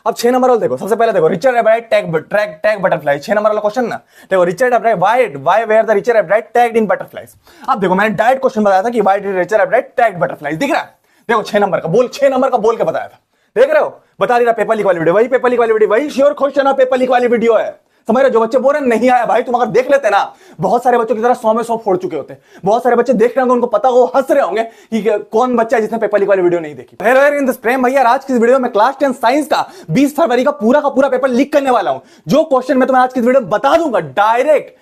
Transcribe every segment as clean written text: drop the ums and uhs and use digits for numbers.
अब 6 नंबर वाला देखो, सबसे पहले देखो रिचर्ड एब्राइट टैग बटरफ्लाई, 6 नंबर वाला क्वेश्चन ना। देखो Richard Ebright why were the Richard Ebright tagged in butterflies. अब देखो मैंने डायरेक्ट क्वेश्चन बताया था कि why did Richard Ebright tag butterflies, दिख रहा है। देखो 6 नंबर का बोल, 6 नंबर का बोल के बताया था, देख रहे हो, बता रही पेपर लीक वाली वीडियो, वही पेपर लीक वाली वीडियो, वही श्योर क्वेश्चन और पेपर लीक वाली वीडियो है। समझ रहे, जो बच्चे बोल रहे नहीं आया भाई, तुम अगर देख लेते ना, बहुत सारे बच्चों की तरह 100 में 100 फोड़ चुके होते। बहुत सारे बच्चे देख रहे होंगे, उनको पता हो, हंस रहे होंगे कि कौन बच्चा है जिसने पेपर लीक वाली वीडियो नहीं देखी। इन दिस प्रेम भैया, आज की वीडियो में क्लास 10 साइंस का 20 फरवरी का पूरा पेपर लीक करने वाला हूं। जो क्वेश्चन मैं तुम्हें आज की वीडियो में बता दूंगा, डायरेक्ट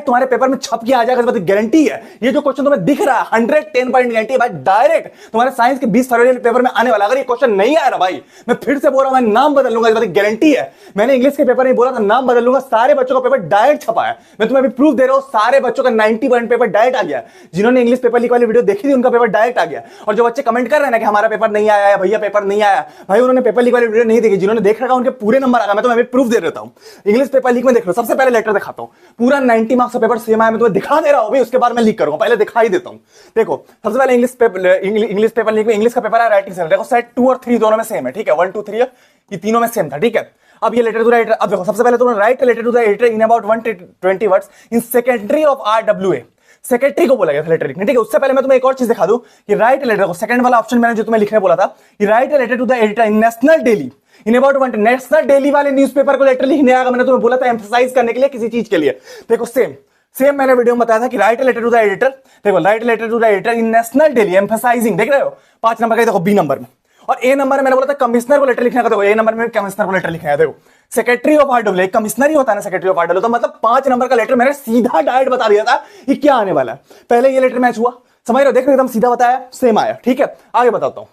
तुम्हारे पेपर में छप के आ जाएगा, गारंटी है। ये जो क्वेश्चन तुम्हें दिख रहा है 110 पॉइंट गारंटी है भाई, डायरेक्ट तुम्हारे साइंस के 20 फरवरी पेपर में आने वाला। अगर ये क्वेश्चन नहीं आया ना भाई, मैं फिर से बोल रहा हूं, मैं नाम बदल लूंगा, गारंटी है। मैंने इंग्लिश के पेपर में बोला था नाम बदल लूंगा, सारे बच्चों का पेपर डायरेक्ट छपा है। मैं तुम्हें अभी प्रूफ दे रहा हूं, सारे बच्चों का 90 पॉइंट पेपर डायरेक्ट आ गया। जिन्होंने इंग्लिश पेपर लीक वाली वीडियो देखी थी, उनका पेपर डायरेक्ट आ गया। और जो बच्चे कमेंट कर रहे हैं ना कि हमारा पेपर नहीं आया है भैया, पेपर नहीं आया भाई, उन्होंने पेपर लीक वाली वीडियो नहीं देखी। जिन्होंने देख रखा उनके पूरे नंबर आ गए। मैं तुम्हें अभी प्रूफ दे देता हूं, इंग्लिश पेपर लीक में देख लो। सबसे पहले लेटर दिखाता हूं, पूरा 90 मार्क्स का पेपर सेम आया, मैं तुम्हें दिखा दे रहा हूं भाई, उसके बाद मैं लीक करूंगा, पहले दिखा ही देता हूं। देखो सबसे पहले इंग्लिश पेपर लीक में इंग्लिश का पेपर है, राइटिंग से देखो सेट 2 और 3 दोनों में सेम है, ठीक है, 1 2 3 ये तीनों में सेम था, ठीक है। अब ये लेटर टू द एडिटर, अब देखो सबसे पहले तुमने write letter to the editor in about 120 words in secondary of RWA, secretary को बोला गया था लेटर लिखने, ठीक है। उससे पहले मैं तुम्हें एक और चीज दिखा दूं कि राइट लेटर को, सेकंड वाला ऑप्शन मैंने जो तुम्हें लिखने बोला था कि write letter to the editor in national daily in about 1 national daily वाले न्यूज़पेपर को लेटर लिखने आएगा। मैंने तुम्हें बोला था एम्फसाइज करने के लिए, किसी चीज के लिए। देखो सेम मैंने वीडियो में बताया था कि write letter to the editor, देखो write letter to the editor in national daily emphasizing, देख रहे हो 5 नंबर का, देखो B नंबर में। और A नंबर में मैंने बोला था कमिश्नर को लेटर लिखने का, देखो A नंबर में कमिश्नर को लेटर लिखना है। देखो सेक्रेटरी ऑफ RWA, कमिश्नर ही होता है ना सेक्रेटरी ऑफ RWA, तो मतलब 5 नंबर का लेटर मैंने सीधा डायरेक्ट बता दिया था कि क्या आने वाला है। पहले ये लेटर मैच हुआ, समझ रहे हो, देख रहे हो, एकदम सीधा बताया, सेम आया, ठीक है। आगे बताता हूं,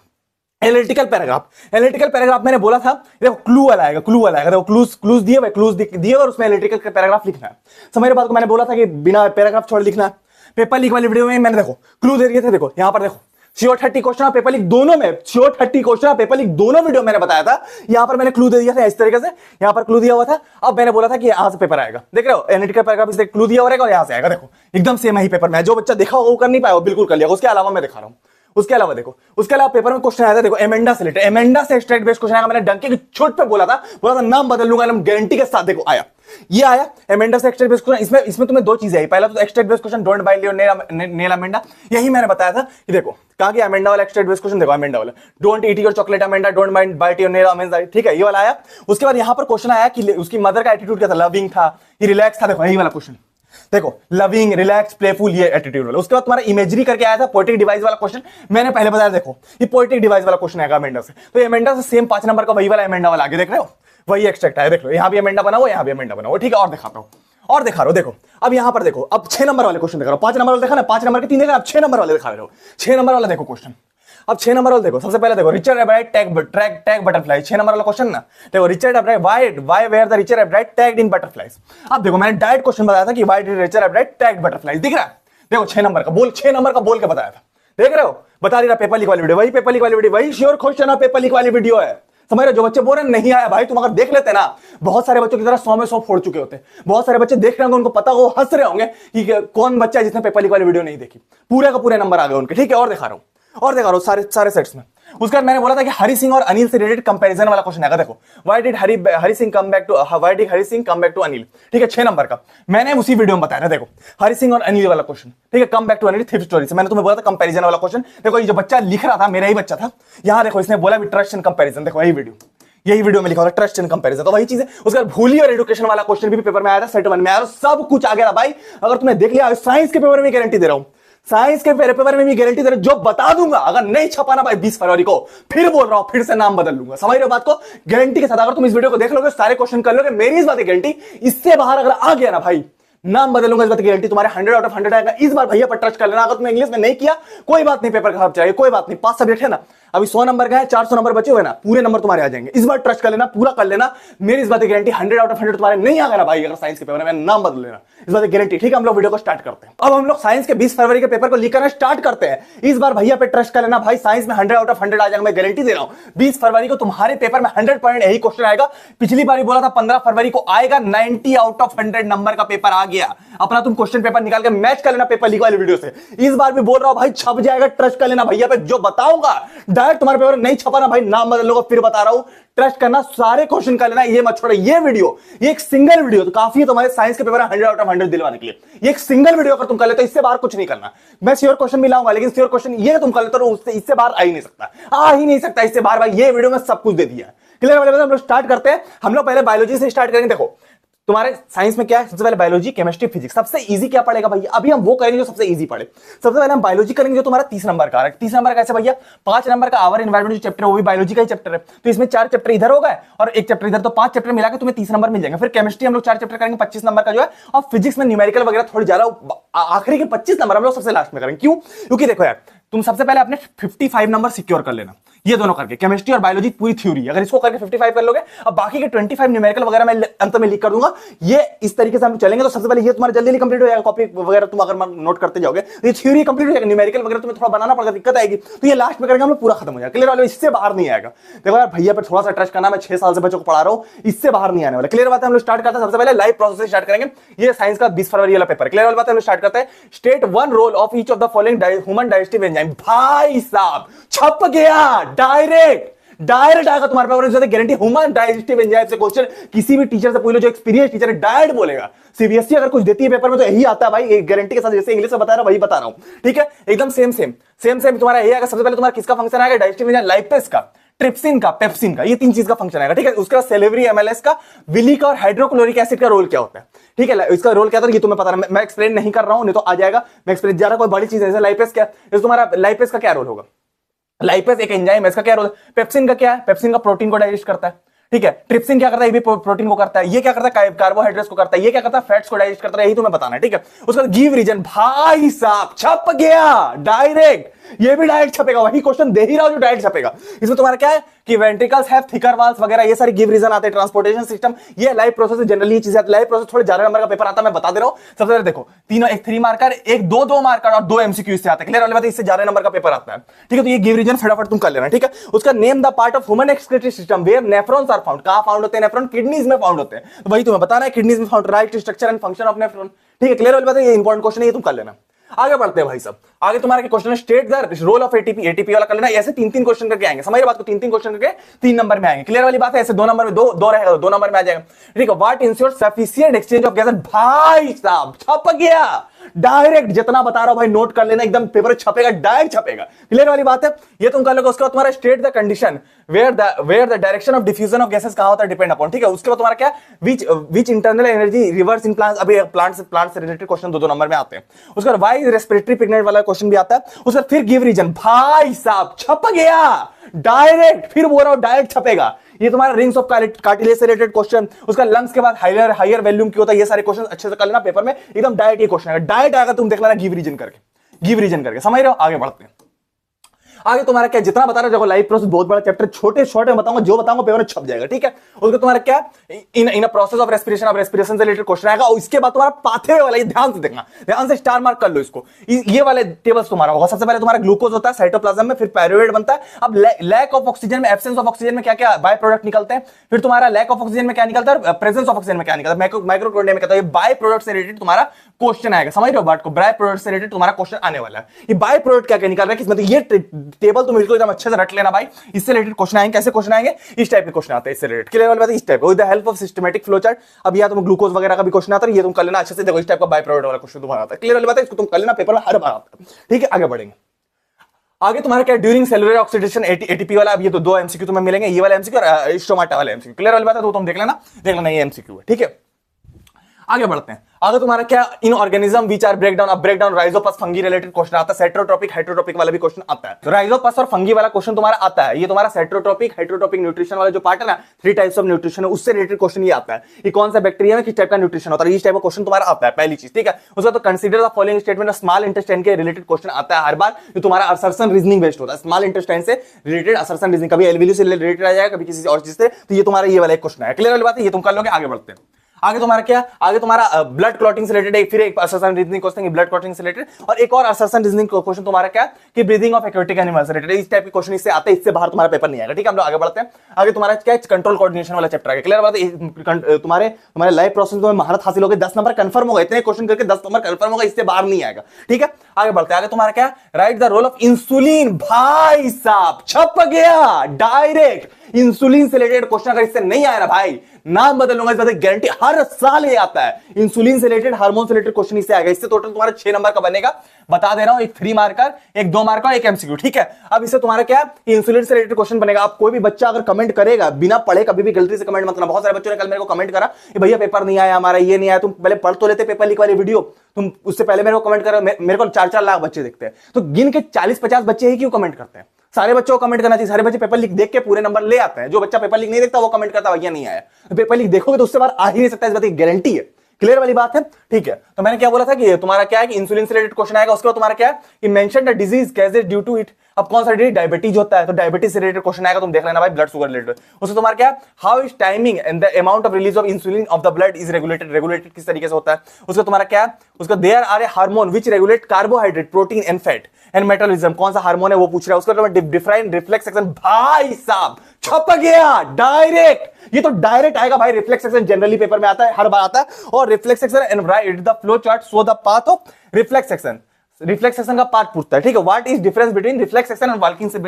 एनालिटिकल पैराग्राफ मैंने बोला था, देखो क्लू वाला आएगा, देखो क्लूज दिए और उसमें एनालिटिकल पैराग्राफ लिखना है। समझ रहे बात को, मैंने बोला था कि बिना पैराग्राफ छोड़ लिखना है। पेपर लीक वाली वीडियो में मैंने देखो क्लू दे दिए थे, देखो यहां पर देखो श्योर 30 क्वेश्चन और पेपर लीक दोनों में, श्योर 30 क्वेश्चन और पेपर लीक दोनों वीडियो मैंने बताया था। यहां पर मैंने क्लू दे दिया था इस तरीके से, यहां पर क्लू दिया हुआ था। अब मैंने बोला था कि यहां से पेपर आएगा, देख रहे हो, एनालिटिकल पैराग्राफ से क्लू दिया हुआ रहेगा और यहां से आएगा। देखो एकदम सेम है ही पेपर में, जो बच्चा देखा होगा वो कर नहीं पाया, वो बिल्कुल कर लिया। उसके अलावा मैं दिखा रहा हूं, उसके अलावा देखो, उसके अलावा पेपर में क्वेश्चन आया था, देखो एमेंडा से रिलेटेड, एमेंडा से स्ट्रेट बेस्ड क्वेश्चन आया। मैंने डंके की चोट पे बोला था नाम बदल लूंगा, गारंटी के साथ। देखो आया, ये आया एमेंडा से एक्सट्रैक्ट बेस्ड क्वेश्चन। इसमें तुम्हें 2 चीजें आई, पहला तो extract based question, don't buy Leo nail Amanda, यही मैंने बताया था कि देखो कहा कि अमेंडा वाला एक्सट्रैक्ट बेस्ड क्वेश्चन, देखो अमेंडा वाला, don't eat your chocolate Amanda, don't mind bite your nail Amanda, ठीक है, ये वाला आया। उसके बाद यहां पर क्वेश्चन आया कि उसकी मदर का एटीट्यूड क्या था, लविंग था, ये रिलैक्स था, देखो यही वाला क्वेश्चन, देखो लविंग, रिलैक्स, प्लेफुल, ये एटीट्यूड वाला। उसके बाद तुम्हारा इमेजरी करके आया था पोएटिक डिवाइस वाला क्वेश्चन, मैंने पहले बताया, देखो ये पोएटिक डिवाइस वाला क्वेश्चन आएगा अमेंडा से, तो अमेंडा से सेम 5 नंबर का वही वाला अमेंडा वाला आगे, देख रहे हो, वही एक्सट्रैक्ट है, देख लो यहां भी अमेंडा बना हुआ, यहां भी अमेंडा बना हुआ, ठीक है। और दिखाता हूं, और दिखा रहा हूं, देखो अब यहां पर देखो, अब 6 नंबर वाले क्वेश्चन दिखा रहा हूं, 5 नंबर वाला देखा ना, 5 नंबर के 3 देखा, अब 6 नंबर वाले दिखा रहे हो। 6 नंबर वाला देखो क्वेश्चन, अब 6 नंबर वाला देखो, सबसे पहले देखो रिचर्ड एब्राइट टैग बटरफ्लाई, 6 नंबर वाला क्वेश्चन ना। देखो Richard Ebright why were the Richard Ebright tagged in butterflies. अब देखो मैंने डायरेक्ट क्वेश्चन बताया था कि why did Richard Ebright tag butterflies, दिख रहा है। देखो 6 नंबर का बोल, 6 नंबर का बोल के बताया था, देख रहे हो, बता रही पेपर लीक वाली वीडियो, वही पेपर लीक वाली वीडियो, वही श्योर क्वेश्चन और पेपर लीक वाली वीडियो है। समझ रहे, जो बच्चे बोल रहे नहीं आया भाई, तुम अगर देख लेते ना, बहुत सारे बच्चों की तरह 100 में 100 फोड़ चुके होते। बहुत सारे बच्चे देख रहे होंगे, उनको पता हो, हंस रहे होंगे कि कौन बच्चा है जिसने पेपर लीक वाली वीडियो नहीं देखी। पूरे का पूरे नंबर आ गए उनके, ठीक है। और दिखा रहा हूं सारे सेट्स में। उसके बाद मैंने बोला था कि हरि सिंह और अनिल से रिलेटेड कंपैरिजन वाला क्वेश्चन आएगा। देखो why did Hari Singh come back to Anil, ठीक है, 6 नंबर का, मैंने उसी वीडियो में बताया था। देखो हरि सिंह और अनिल वाला क्वेश्चन, ठीक है, come back to Anil thrift story से, मैंने तुम्हें बोला था कंपैरिजन वाला क्वेश्चन। देखो ये जो बच्चा लिख रहा था मेरा ही बच्चा था, यहां देखो इसने बोला ट्रस्ट एंड कंपैरिजन, देखो यही वीडियो में लिखा होगा ट्रस्ट एंड कंपैरिजन, तो वही चीज है। उसके बाद भूली और एजुकेशन वाला क्वेश्चन भी पेपर में आया था, सेट 1 में आया, सब कुछ आ गया भाई। अगर तुमने देख लिया, साइंस के पेपर में गारंटी दे रहा हूं, साइंस के पेपर में भी गारंटी दे रहा हूं, जो बता दूंगा, अगर नहीं छपाना भाई 20 फरवरी को, फिर बोल रहा हूं, फिर से नाम बदल लूंगा। समझ रहे हो बात को, गारंटी के साथ। अगर तुम इस वीडियो को देख लोगे, सारे क्वेश्चन कर लोगे, मेरी इस बात की गारंटी, इससे बाहर अगर आ गया ना भाई, नाम बदलूंगा, इस बात की गारंटी, तुम्हारे 100 आउट ऑफ 100 आएगा। इस बार भैया पर ट्रस्ट कर लेना। अगर तुमने इंग्लिश में नहीं किया, कोई बात नहीं, पेपर खराब चाहिए, कोई बात नहीं, 5 सब्जेक्ट है ना, अभी 100 नंबर का है, 400 नंबर बचे हुए ना, पूरे नंबर तुम्हारे आ जाएंगे। इस बार ट्रस्ट कर लेना, पूरा कर लेना, मेरी इस बात की गारंटी, 100 आउट ऑफ 100 तुम्हारे नहीं आ गया ना भाई, अगर साइंस के पेपर में, नाम बदल लेना, इस बात की गारंटी, ठीक है। हम लोग वीडियो को स्टार्ट करते हैं। अब हम लोग साइंस के 20 फरवरी के पेपर को लीक करना स्टार्ट करते हैं। इस बार भैया पे ट्रस्ट कर लेना भाई, साइंस में 100 आउट ऑफ 100 आ जाएगा, मैं गारंटी दे रहा हूं। 20 फरवरी को तुम्हारे पेपर में 100 पॉइंट यही क्वेश्चन आएगा। पिछली बार बोला था 15 फरवरी को आएगा, 90 आउट ऑफ 100 नंबर का पेपर आ गया। अपना तुम क्वेश्चन पेपर निकाल के मैच कर लेना पेपर लीक वाली वीडियो से। इस बार भी बोल रहा हूं भाई, छप जाएगा, ट्रस्ट कर लेना भैया पे, जो बताऊंगा डायरेक्ट तुम्हारे पेपर नहीं छपा ना भाई, नाम बदल लो, फिर बता रहा हूं, ट्रस्ट करना, सारे क्वेश्चन कर लेना, ये मत छोड़ो। ये वीडियो, ये एक सिंगल वीडियो तो काफी है तुम्हारे साइंस के पेपर 100 आउट ऑफ 100 दिलवाने के लिए। ये एक सिंगल वीडियो अगर तुम कर लेते हो, इससे बाहर कुछ नहीं करना। मैं श्योर क्वेश्चन भी लाऊंगा, लेकिन श्योर क्वेश्चन ये तुम कर लेते हो, उससे इससे बाहर आ ही नहीं सकता, आ ही नहीं सकता इससे बाहर भाई। ये वीडियो में सब कुछ दे दिया। क्लियर वाले हम लोग स्टार्ट करते हैं। हम लोग पहले बायोलॉजी से स्टार्ट करेंगे। देखो तुम्हारे साइंस में क्या है, सबसे पहले बायोलॉजी, केमिस्ट्री, फिजिक्स। सबसे इजी क्या पड़ेगा भैया, अभी हम वो करेंगे जो सबसे इजी पड़े। सबसे पहले हम बायोलॉजी करेंगे, जो तुम्हारा 30 नंबर का है। 30 नंबर कैसे भैया, 5 नंबर का आवर एनवायरमेंट जो चैप्टर है वो भी बायोलॉजी का ही चैप्टर है, तो इसमें 4 चैप्टर इधर हो गए और एक चैप्टर इधर, तो 5 चैप्टर मिलाकर तुम्हें 30 नंबर मिल जाएंगे। फिर केमिस्ट्री हम लोग 4 चैप्टर करेंगे, 25 नंबर का जो है, और फिजिक्स में न्यूमेरिकल वगैरह थोड़ी ज्यादा, आखिरी के 25 नंबर हम लोग सबसे लास्ट में करेंगे। क्यों, क्योंकि देखो यार, तुम सबसे पहले अपने 55 नंबर सिक्योर कर लेना, ये दोनों करके, केमिस्ट्री और बायोलॉजी पूरी थ्योरी, अगर इसको करके 55 कर लोगे, अब बाकी के 25 न्यूमेरिकल वगैरह मैं अंत में लिख कर दूंगा। ये इस तरीके से हम चलेंगे, तो सबसे पहले ये तुम्हारा जल्दी कंप्लीट हो जाएगा। कॉपी वगैरह तुम अगर नोट करते जाओगे तो ये थ्योरी कंप्लीट हो जाएगा, न्यूमेरिकल वगैरह तुम्हें थोड़ा बनाना पड़ेगा, दिक्कत आएगी, तो ये लास्ट में करेंगे हम लोग, पूरा खत्म हो जाएगा। क्लियर वाले, इससे बाहर नहीं आएगा। देखो यार भैया पर थोड़ा सा ट्रस्ट करना, मैं 6 साल से बच्चों को पढ़ा रहा हूं, इससे बाहर नहीं आने वाला। क्लियर बात है, हम लोग स्टार्ट करते हैं सबसे पहले लाइव प्रोसेस से स्टार्ट करेंगे। ये साइंस का 20 फरवरी वाला पेपर। क्लियर वाली बात है, हम लोग स्टार्ट करते हैं। State one role of each of the following human digestive enzyme. भाई साहब छप गया, डायरेक्ट आएगा तुम्हारे पास गारंटी। ह्यूमन डाइजेस्टिव एंजाइम से क्वेश्चन किसी भी टीचर से पूछ लो, जो एक्सपीरियंस टीचर है, डायरेक्ट बोलेगा। सीबीएसई अगर कुछ देती है पेपर में तो यही आता है भाई, गारंटी के साथ। जैसे इंग्लिश में बता रहा हूं वही बता रहा हूं, ठीक है, एकदम सेम तुम्हारा यही आएगा। सबसे पहले तुम्हारा किसका फंक्शन आएगा, डाइजेस्टिव एंजाइम, लाइपेज का, ट्रिप्सिन का, पेप्सिन का, ये 3 चीज का फंक्शन आएगा, ठीक है। उसके बाद सेलेवरी, एमएलएस का, विलिक और हाइड्रोक्लोरिक एसिड का रोल क्या होता है, ठीक है, इसका रोल क्या था ये तुम्हें पता है, मैं एक्सप्लेन नहीं कर रहा हूं, नहीं तो आ जाएगा, मैं एक्सप्लेन जा रहा कोई बड़ी चीज है। लाइपेज क्या, तुम्हारा लाइपेज का क्या रोल होगा, लाइपेज एक एंजाइम है, इसका क्या रोल है। पेप्सिन का क्या है, पेप्सिन का प्रोटीन को डाइजेस्ट करता है, ठीक है। ट्रिप्सिन क्या करता है, ये भी प्रोटीन को करता है। ये क्या करता है, कार्बोहाइड्रेट्स को करता है। ये क्या करता है, फैट्स को डाइजेस्ट करता है, यही तुम्हें बताना है, ठीक है। उसका गिव रीजन, भाई साहब छप गया डायरेक्ट, ये भी डायरेक्ट छपेगा, वही क्वेश्चन दे ही रहा हूं जो डायरेक्ट छपेगा। इसमें तुम्हारा क्या है कि वेंट्रिकल्स हैव थिकर वॉल्स वगैरह, ये सारी गिव रीजन आते हैं। ट्रांसपोर्टेशन सिस्टम, ये लाइव प्रोसेस जनरली ये चीजें, लाइव प्रोसेस थोड़े ज्यादा नंबर का पेपर आता है, मैं बता दे रहा हूं। सबसे पहले देखो, तीनों, एक 3 मार्कर, एक 2 मार्कर और 2 एमसीक्यू इससे आता है। क्लियर वाली बात है, इससे ज्यादा नंबर का पेपर आता है, ठीक है। तो ये गिव रीजन फटाफट तुम कर लेना, ठीक है। उसका name the part of human excretory system where nephrons are found. कहां फाउंड होते हैं नेफ्रॉन, किडनीज में फाउंड होते हैं, तो वही तुम्हें बताना है, किडनीज में found, right structure and function of nephron, ठीक है। क्लियर वाली बात है, ये इंपॉर्टेंट क्वेश्चन है, ये तुम कर लेना। आगे बढ़ते हैं भाई साहब, आगे तुम्हारे क्वेश्चन है state the role of ATP, ATP वाला कर लेना। ऐसे 3 क्वेश्चन करके आएंगे, समझ रहे बात को, 3 क्वेश्चन करके 3 नंबर में आएंगे। क्लियर वाली बात है, ऐसे 2 नंबर में 2 रहेगा, 2 नंबर में आ जाएगा, ठीक है। What ensure sufficient exchange of gases, भाई साहब छप गया डायरेक्ट, जितना बता रहा हूं भाई नोट कर लेना, एकदम पेपर छपेगा, डायरेक्ट छपेगा। क्लियर वाली बात है, ये तुम कर लोगे। उसके बाद तुम्हारा state the condition where the direction of diffusion of gases कहां होता है, डिपेंड अपॉन, ठीक है। उसके बाद तुम्हारा क्या, which internal energy reverse in plants, अभी प्लांट से रिलेटेड क्वेश्चन 2 नंबर में आते हैं। उसके बाद वाई रेस्पिरेटरी पिगमेंट वाला क्वेश्चन भी आता है। उसके बाद फिर गिव रीजन, भाई साहब छप गया डायरेक्ट, फिर बोल रहा हूं डायरेक्ट छपेगा। ये तुम्हारा रिंग्स ऑफ कार्टिलेज से रिलेटेड क्वेश्चन। उसका लंग्स के बाद हायर वॉल्यूम क्यों होता है, ये सारे क्वेश्चन अच्छे से कर लेना, पेपर में एकदम डायरेक्ट ये क्वेश्चन आएगा, डायरेक्ट आएगा, तुम देख लेना गिव रीजन करके, समझ रहे हो। आगे बढ़ते हैं, आगे तुम्हारा क्या, जितना बता रहा हूं लाइफ प्रोसेस बहुत बड़ा चैप्टर, छोटे शॉर्ट में बताऊंगा, जो बताऊंगा पेपर में छप जाएगा, ठीक है। उसके तुम्हारा क्या, इन प्रोसेस ऑफ रेस्पिरेशन से रिलेटेड क्वेश्चन आएगा। और इसके बाद तुम्हारा पाथवे वाला, ये ध्यान से देखना, ध्यान से स्टार मार्क कर लो इसको, ये वाले टेबल्स तुम्हारा होगा। सबसे पहले तुम्हारा ग्लूकोज होता है साइटोप्लाज्म में, फिर पायरुवेट बनता है। अब लैक ऑफ ऑक्सीजन में, एब्सेंस ऑफ ऑक्सीजन में क्या क्या बाय प्रोडक्ट निकलते हैं, फिर तुम्हारा लैक ऑफ ऑक्सीजन में क्या निकलता है, प्रेजेंस ऑफ ऑक्सीजन में क्या निकलता है, माइक्रोटोनिया में क्या, ये बाय प्रोडक्ट से रिलेटेड तुम्हारा क्वेश्चन आएगा, समझ रहे हो बात को। बाय प्रोडक्ट से रिलेटेड तुम्हारा क्वेश्चन आने वाला है, ये बाय प्रोडक्ट क्या क्या निकल रहा है, किसमें, ये टेबल तुम इसको अच्छे से रट लेना भाई, इससे रिलेटेड क्वेश्चन आएंगे। कैसे क्वेश्चन आएंगे, इस टाइप के क्वेश्चन आते हैं इससे रिलेटेड। क्लियर वाली बात है, इस type with the help of systematic flow chart. अब या तुम ग्लूकोज वगैरह का भी क्वेश्चन आता है, ये तुम कर लेना अच्छे से, देखो इस टाइप का बाय प्रोडक्ट वाला क्वेश्चन तुम्हारा आता है। क्लियर वाली बात है, इसको तुम कर लेना, पेपर में हर बार आता है, ठीक है। आगे बढ़ेंगे, आगे तुम्हारा क्या, ड्यूरिंग सेलुलर ऑक्सीडेशन, एटीपी वाला। अब ये तो 2 एमसीक्यू तुम्हें मिलेंगे, ये वाला एमसीक्यू और स्टोमाटा वाला एमसीक्यू। क्लियर वाली बात है, तो तुम देख लेना ये एमसीक्यू है, ठीक है। आगे बढ़ते हैं, आगे तुम्हारा क्या, in organism which are breakdown, अब breakdown rhizopus fungi related question आता है। सेट्रोट्रोपिक हाइड्रोट्रोपिक वाला भी क्वेश्चन आता है, तो राइजोपस और फंगी वाला क्वेश्चन तुम्हारा आता है। ये तुम्हारा सेट्रोट्रोपिक हाइड्रोट्रोपिक न्यूट्रिशन वाला जो पार्ट है ना, 3 टाइप्स ऑफ न्यूट्रिशन है, उससे रिलेटेड क्वेश्चन ये आता है। ये कौन सा बैक्टीरिया में किस टाइप का न्यूट्रिशन होता है, इस टाइप का क्वेश्चन तुम्हारा आता है, पहली चीज, ठीक है। उसका तो consider the following statement, small intestine के रिलेटेड क्वेश्चन आता है हर बार, जो तुम्हारा असर्शन रीजनिंग बेस्ड होता है। स्मॉल इंटेस्टाइन से रिलेटेड असर्शन रीजनिंग, कभी एलवीयू से रिलेटेड आ जाएगा, कभी किसी और चीज से, तो ये तुम्हारा ये वाला एक क्वेश्चन है। क्लियर वाली बात है, ये तुम कर लोगे। आगे बढ़ते हैं, आगे तुम्हारा क्या, आगे तुम्हारा ब्लड क्लॉटिंग से रिलेटेड फिर एक assertion reasoning question blood clotting से रिलेटेड, और एक और असर्शन रीजनिंग क्वेश्चन तुम्हारा क्या कि ब्रीदिंग ऑफ एक्वेटिक एनिमल्स से रिलेटेड। इस टाइप के क्वेश्चन इससे आते हैं, इससे बाहर तुम्हारा पेपर नहीं आएगा। ठीक है, हम लोग आगे बढ़ते हैं। आगे तुम्हारा क्या कंट्रोल कोऑर्डिनेशन वाला चैप्टर है। क्लियर बात है, तुम्हारे लाइफ प्रोसेस में महारत हासिल होगी, 10 नंबर कंफर्म होगा, इतने क्वेश्चन करके 10 नंबर कंफर्म होगा, इससे बाहर नहीं आएगा। ठीक है, आगे बढ़ते हैं। आगे तुम्हारा क्या, write the role of insulin. भाई साहब छप गया, डायरेक्ट इंसुलिन से रिलेटेड क्वेश्चन अगर इससे नहीं आया ना भाई, नाम बदल लूंगा, इस बात की गारंटी, हर साल ये आता है। इंसुलिन से रिलेटेड, हार्मोन से रिलेटेड क्वेश्चन इससे आएगा। इससे टोटल तुम्हारा 6 नंबर का बनेगा, बता दे रहा हूं, एक 3 मार्कर, एक 2 मार्कर, एक एमसीक्यू। ठीक है, अब इससे तुम्हारा क्या, इंसुलिन से रिलेटेड क्वेश्चन बनेगा। अब कोई भी बच्चा अगर कमेंट करेगा बिना पढ़े, कभी भी गलती से कमेंट मत करना। बहुत सारे बच्चों ने कल मेरे को कमेंट करा कि भैया पेपर नहीं आया हमारा, ये नहीं आया। तुम पहले पढ़ तो लेते पेपर लीक वाली वीडियो, तुम उससे पहले मेरे को कमेंट करो। मेरे को 4-4 लाख बच्चे देखते हैं, तो गिन के 40-50 बच्चे ही क्यों कमेंट करते हैं? सारे बच्चों को कमेंट करना चाहिए। सारे बच्चे पेपर लीक देख के पूरे नंबर ले आते हैं। जो बच्चा पेपर लीक नहीं देखता वो कमेंट करता भैया नहीं आया। तो पेपर लीक देखोगे तो उससे बाहर आ ही नहीं सकता, इस बात की गारंटी है। क्लियर वाली बात है। ठीक है, तो मैंने क्या बोला था कि तुम्हारा क्या है कि इंसुलिन से रिलेटेड क्वेश्चन आएगा। उसके बाद तुम्हारा क्या है कि mention the disease causes due to it. अब कौन सा डिजीज, डायबिटीज होता है, तो डायबिटीज से रिलेटेड क्वेश्चन आएगा, तुम देख लेना भाई, ब्लड शुगर रिलेटेड। उससे तुम्हारा क्या, how is timing and the amount of release of insulin of the blood is regulated. Regulated किस तरीके से होता है। उसका तुम्हारा क्या, उसका there are a hormone which regulate carbohydrate, protein and fat and metabolism. कौन सा हार्मोन है वो पूछ रहा है। उसका डिफरेंट रिफ्लेक्स एक्शन। भाई साहब छप गया डायरेक्ट, ये तो डायरेक्ट आएगा भाई। रिफ्लेक्स एक्शन जनरली पेपर में आता है, हर बार आता है। और reflex action and write the flow chart show the path of reflex action. Reflex action का पार्ट पूछता है। ठीक है, what is difference between reflex action and walking से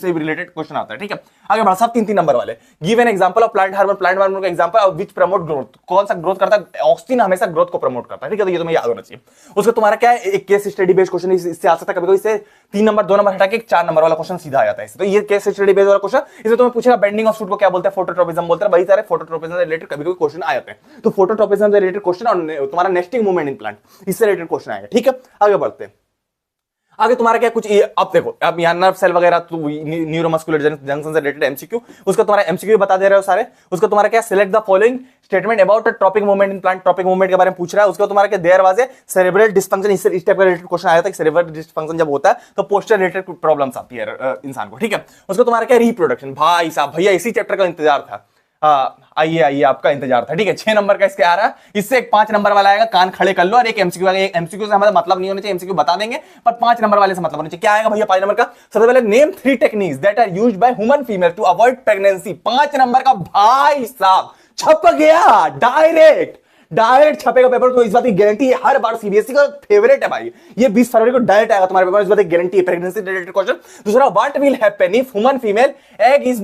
रिलेटेड क्वेश्चन आता है। ठीक है, आगे बढ़ा, सब 3-3 नंबर वाले। Give an example of plant hormone. Plant hormone का example of which promote growth. कौन सा ग्रोथ करता है? ऑक्सीजन हमेशा ग्रोथ को प्रमोट करता है। ठीक है, तो ये तुम्हें याद होना चाहिए। उसका तुम्हारा क्या है, एक केस स्टडी बेस्ड क्वेश्चन इससे आ सकता है। कभी-कभी इससे 3 नंबर 2 नंबर हटा के 4 नंबर वाला क्वेश्चन सीधा आ जाता है। तो ये केस स्टडी बेस्ड वाला क्वेश्चन, इसमें तुम्हें पूछेगा बेंडिंग ऑफ शूट को क्या बोलते हैं, फोटोट्रोपिज्म बोलते हैं। वही सारे फोटोट्रोपिज्म से रिलेटेड कभी-कभी क्वेश्चन आ जाते हैं। तो फोटोट्रोपिज्म से रिलेटेड क्वेश्चन और तुम्हारा नेस्टिंग मूवमेंट इन प्लांट, इससे रिलेटेड क्वेश्चन आएगा। ठीक है, आगे बढ़ते हैं। आगे तुम्हारा क्या कुछ, अब देखो, अब यहाँ नर्व सेल वगैरह, न्यूरोमस्कुलर जंक्शन से रिलेटेड एमसीक्यू, उसका तुम्हारा एमसीक्यू बता दे रहे हो सारे। उसका तुम्हारा क्या, select the following statement about tropic movement in plant. Tropic movement के बारे में पूछ रहा है। उसका तुम्हारा क्या, there was a cerebral dysfunction. इस टाइप का रिलेटेड क्वेश्चन आया था कि सेरेब्रल डिस्फंक्शन जब होता है तो पोस्चर रिलेटेड प्रॉब्लम्स आती है इंसान को। ठीक है, उसका तुम्हारा क्या, रिप्रोडक्शन। भाई साहब भैया इसी चैप्टर का इंतजार था। आइए आपका इंतजार था। ठीक है, 6 नंबर का इसके आ रहा है। इससे एक 5 नंबर वाला आएगा, कान खड़े कर लो। और एक एमसीक्यू आएगा। एक एमसीक्यू से हमारा मतलब नहीं होना चाहिए, एमसीक्यू बता देंगे, पर 5 नंबर वाले से मतलब होना चाहिए। क्या आएगा भैया 5 नंबर का? सबसे पहले name 3 techniques that are used by human female to avoid pregnancy. 5 number का भाई साहब छप गया डायरेक्ट। डायरेक्ट छपेगा पेपर, तो इस बात की गारंटी है। हर बार सीबीएसई का फेवरेट है भाई, ये 20 फरवरी को डायरेक्ट आएगा तुम्हारे पेपर, इस बात की गारंटी है। Pregnancy related question. दूसरा, what will happen if human female egg is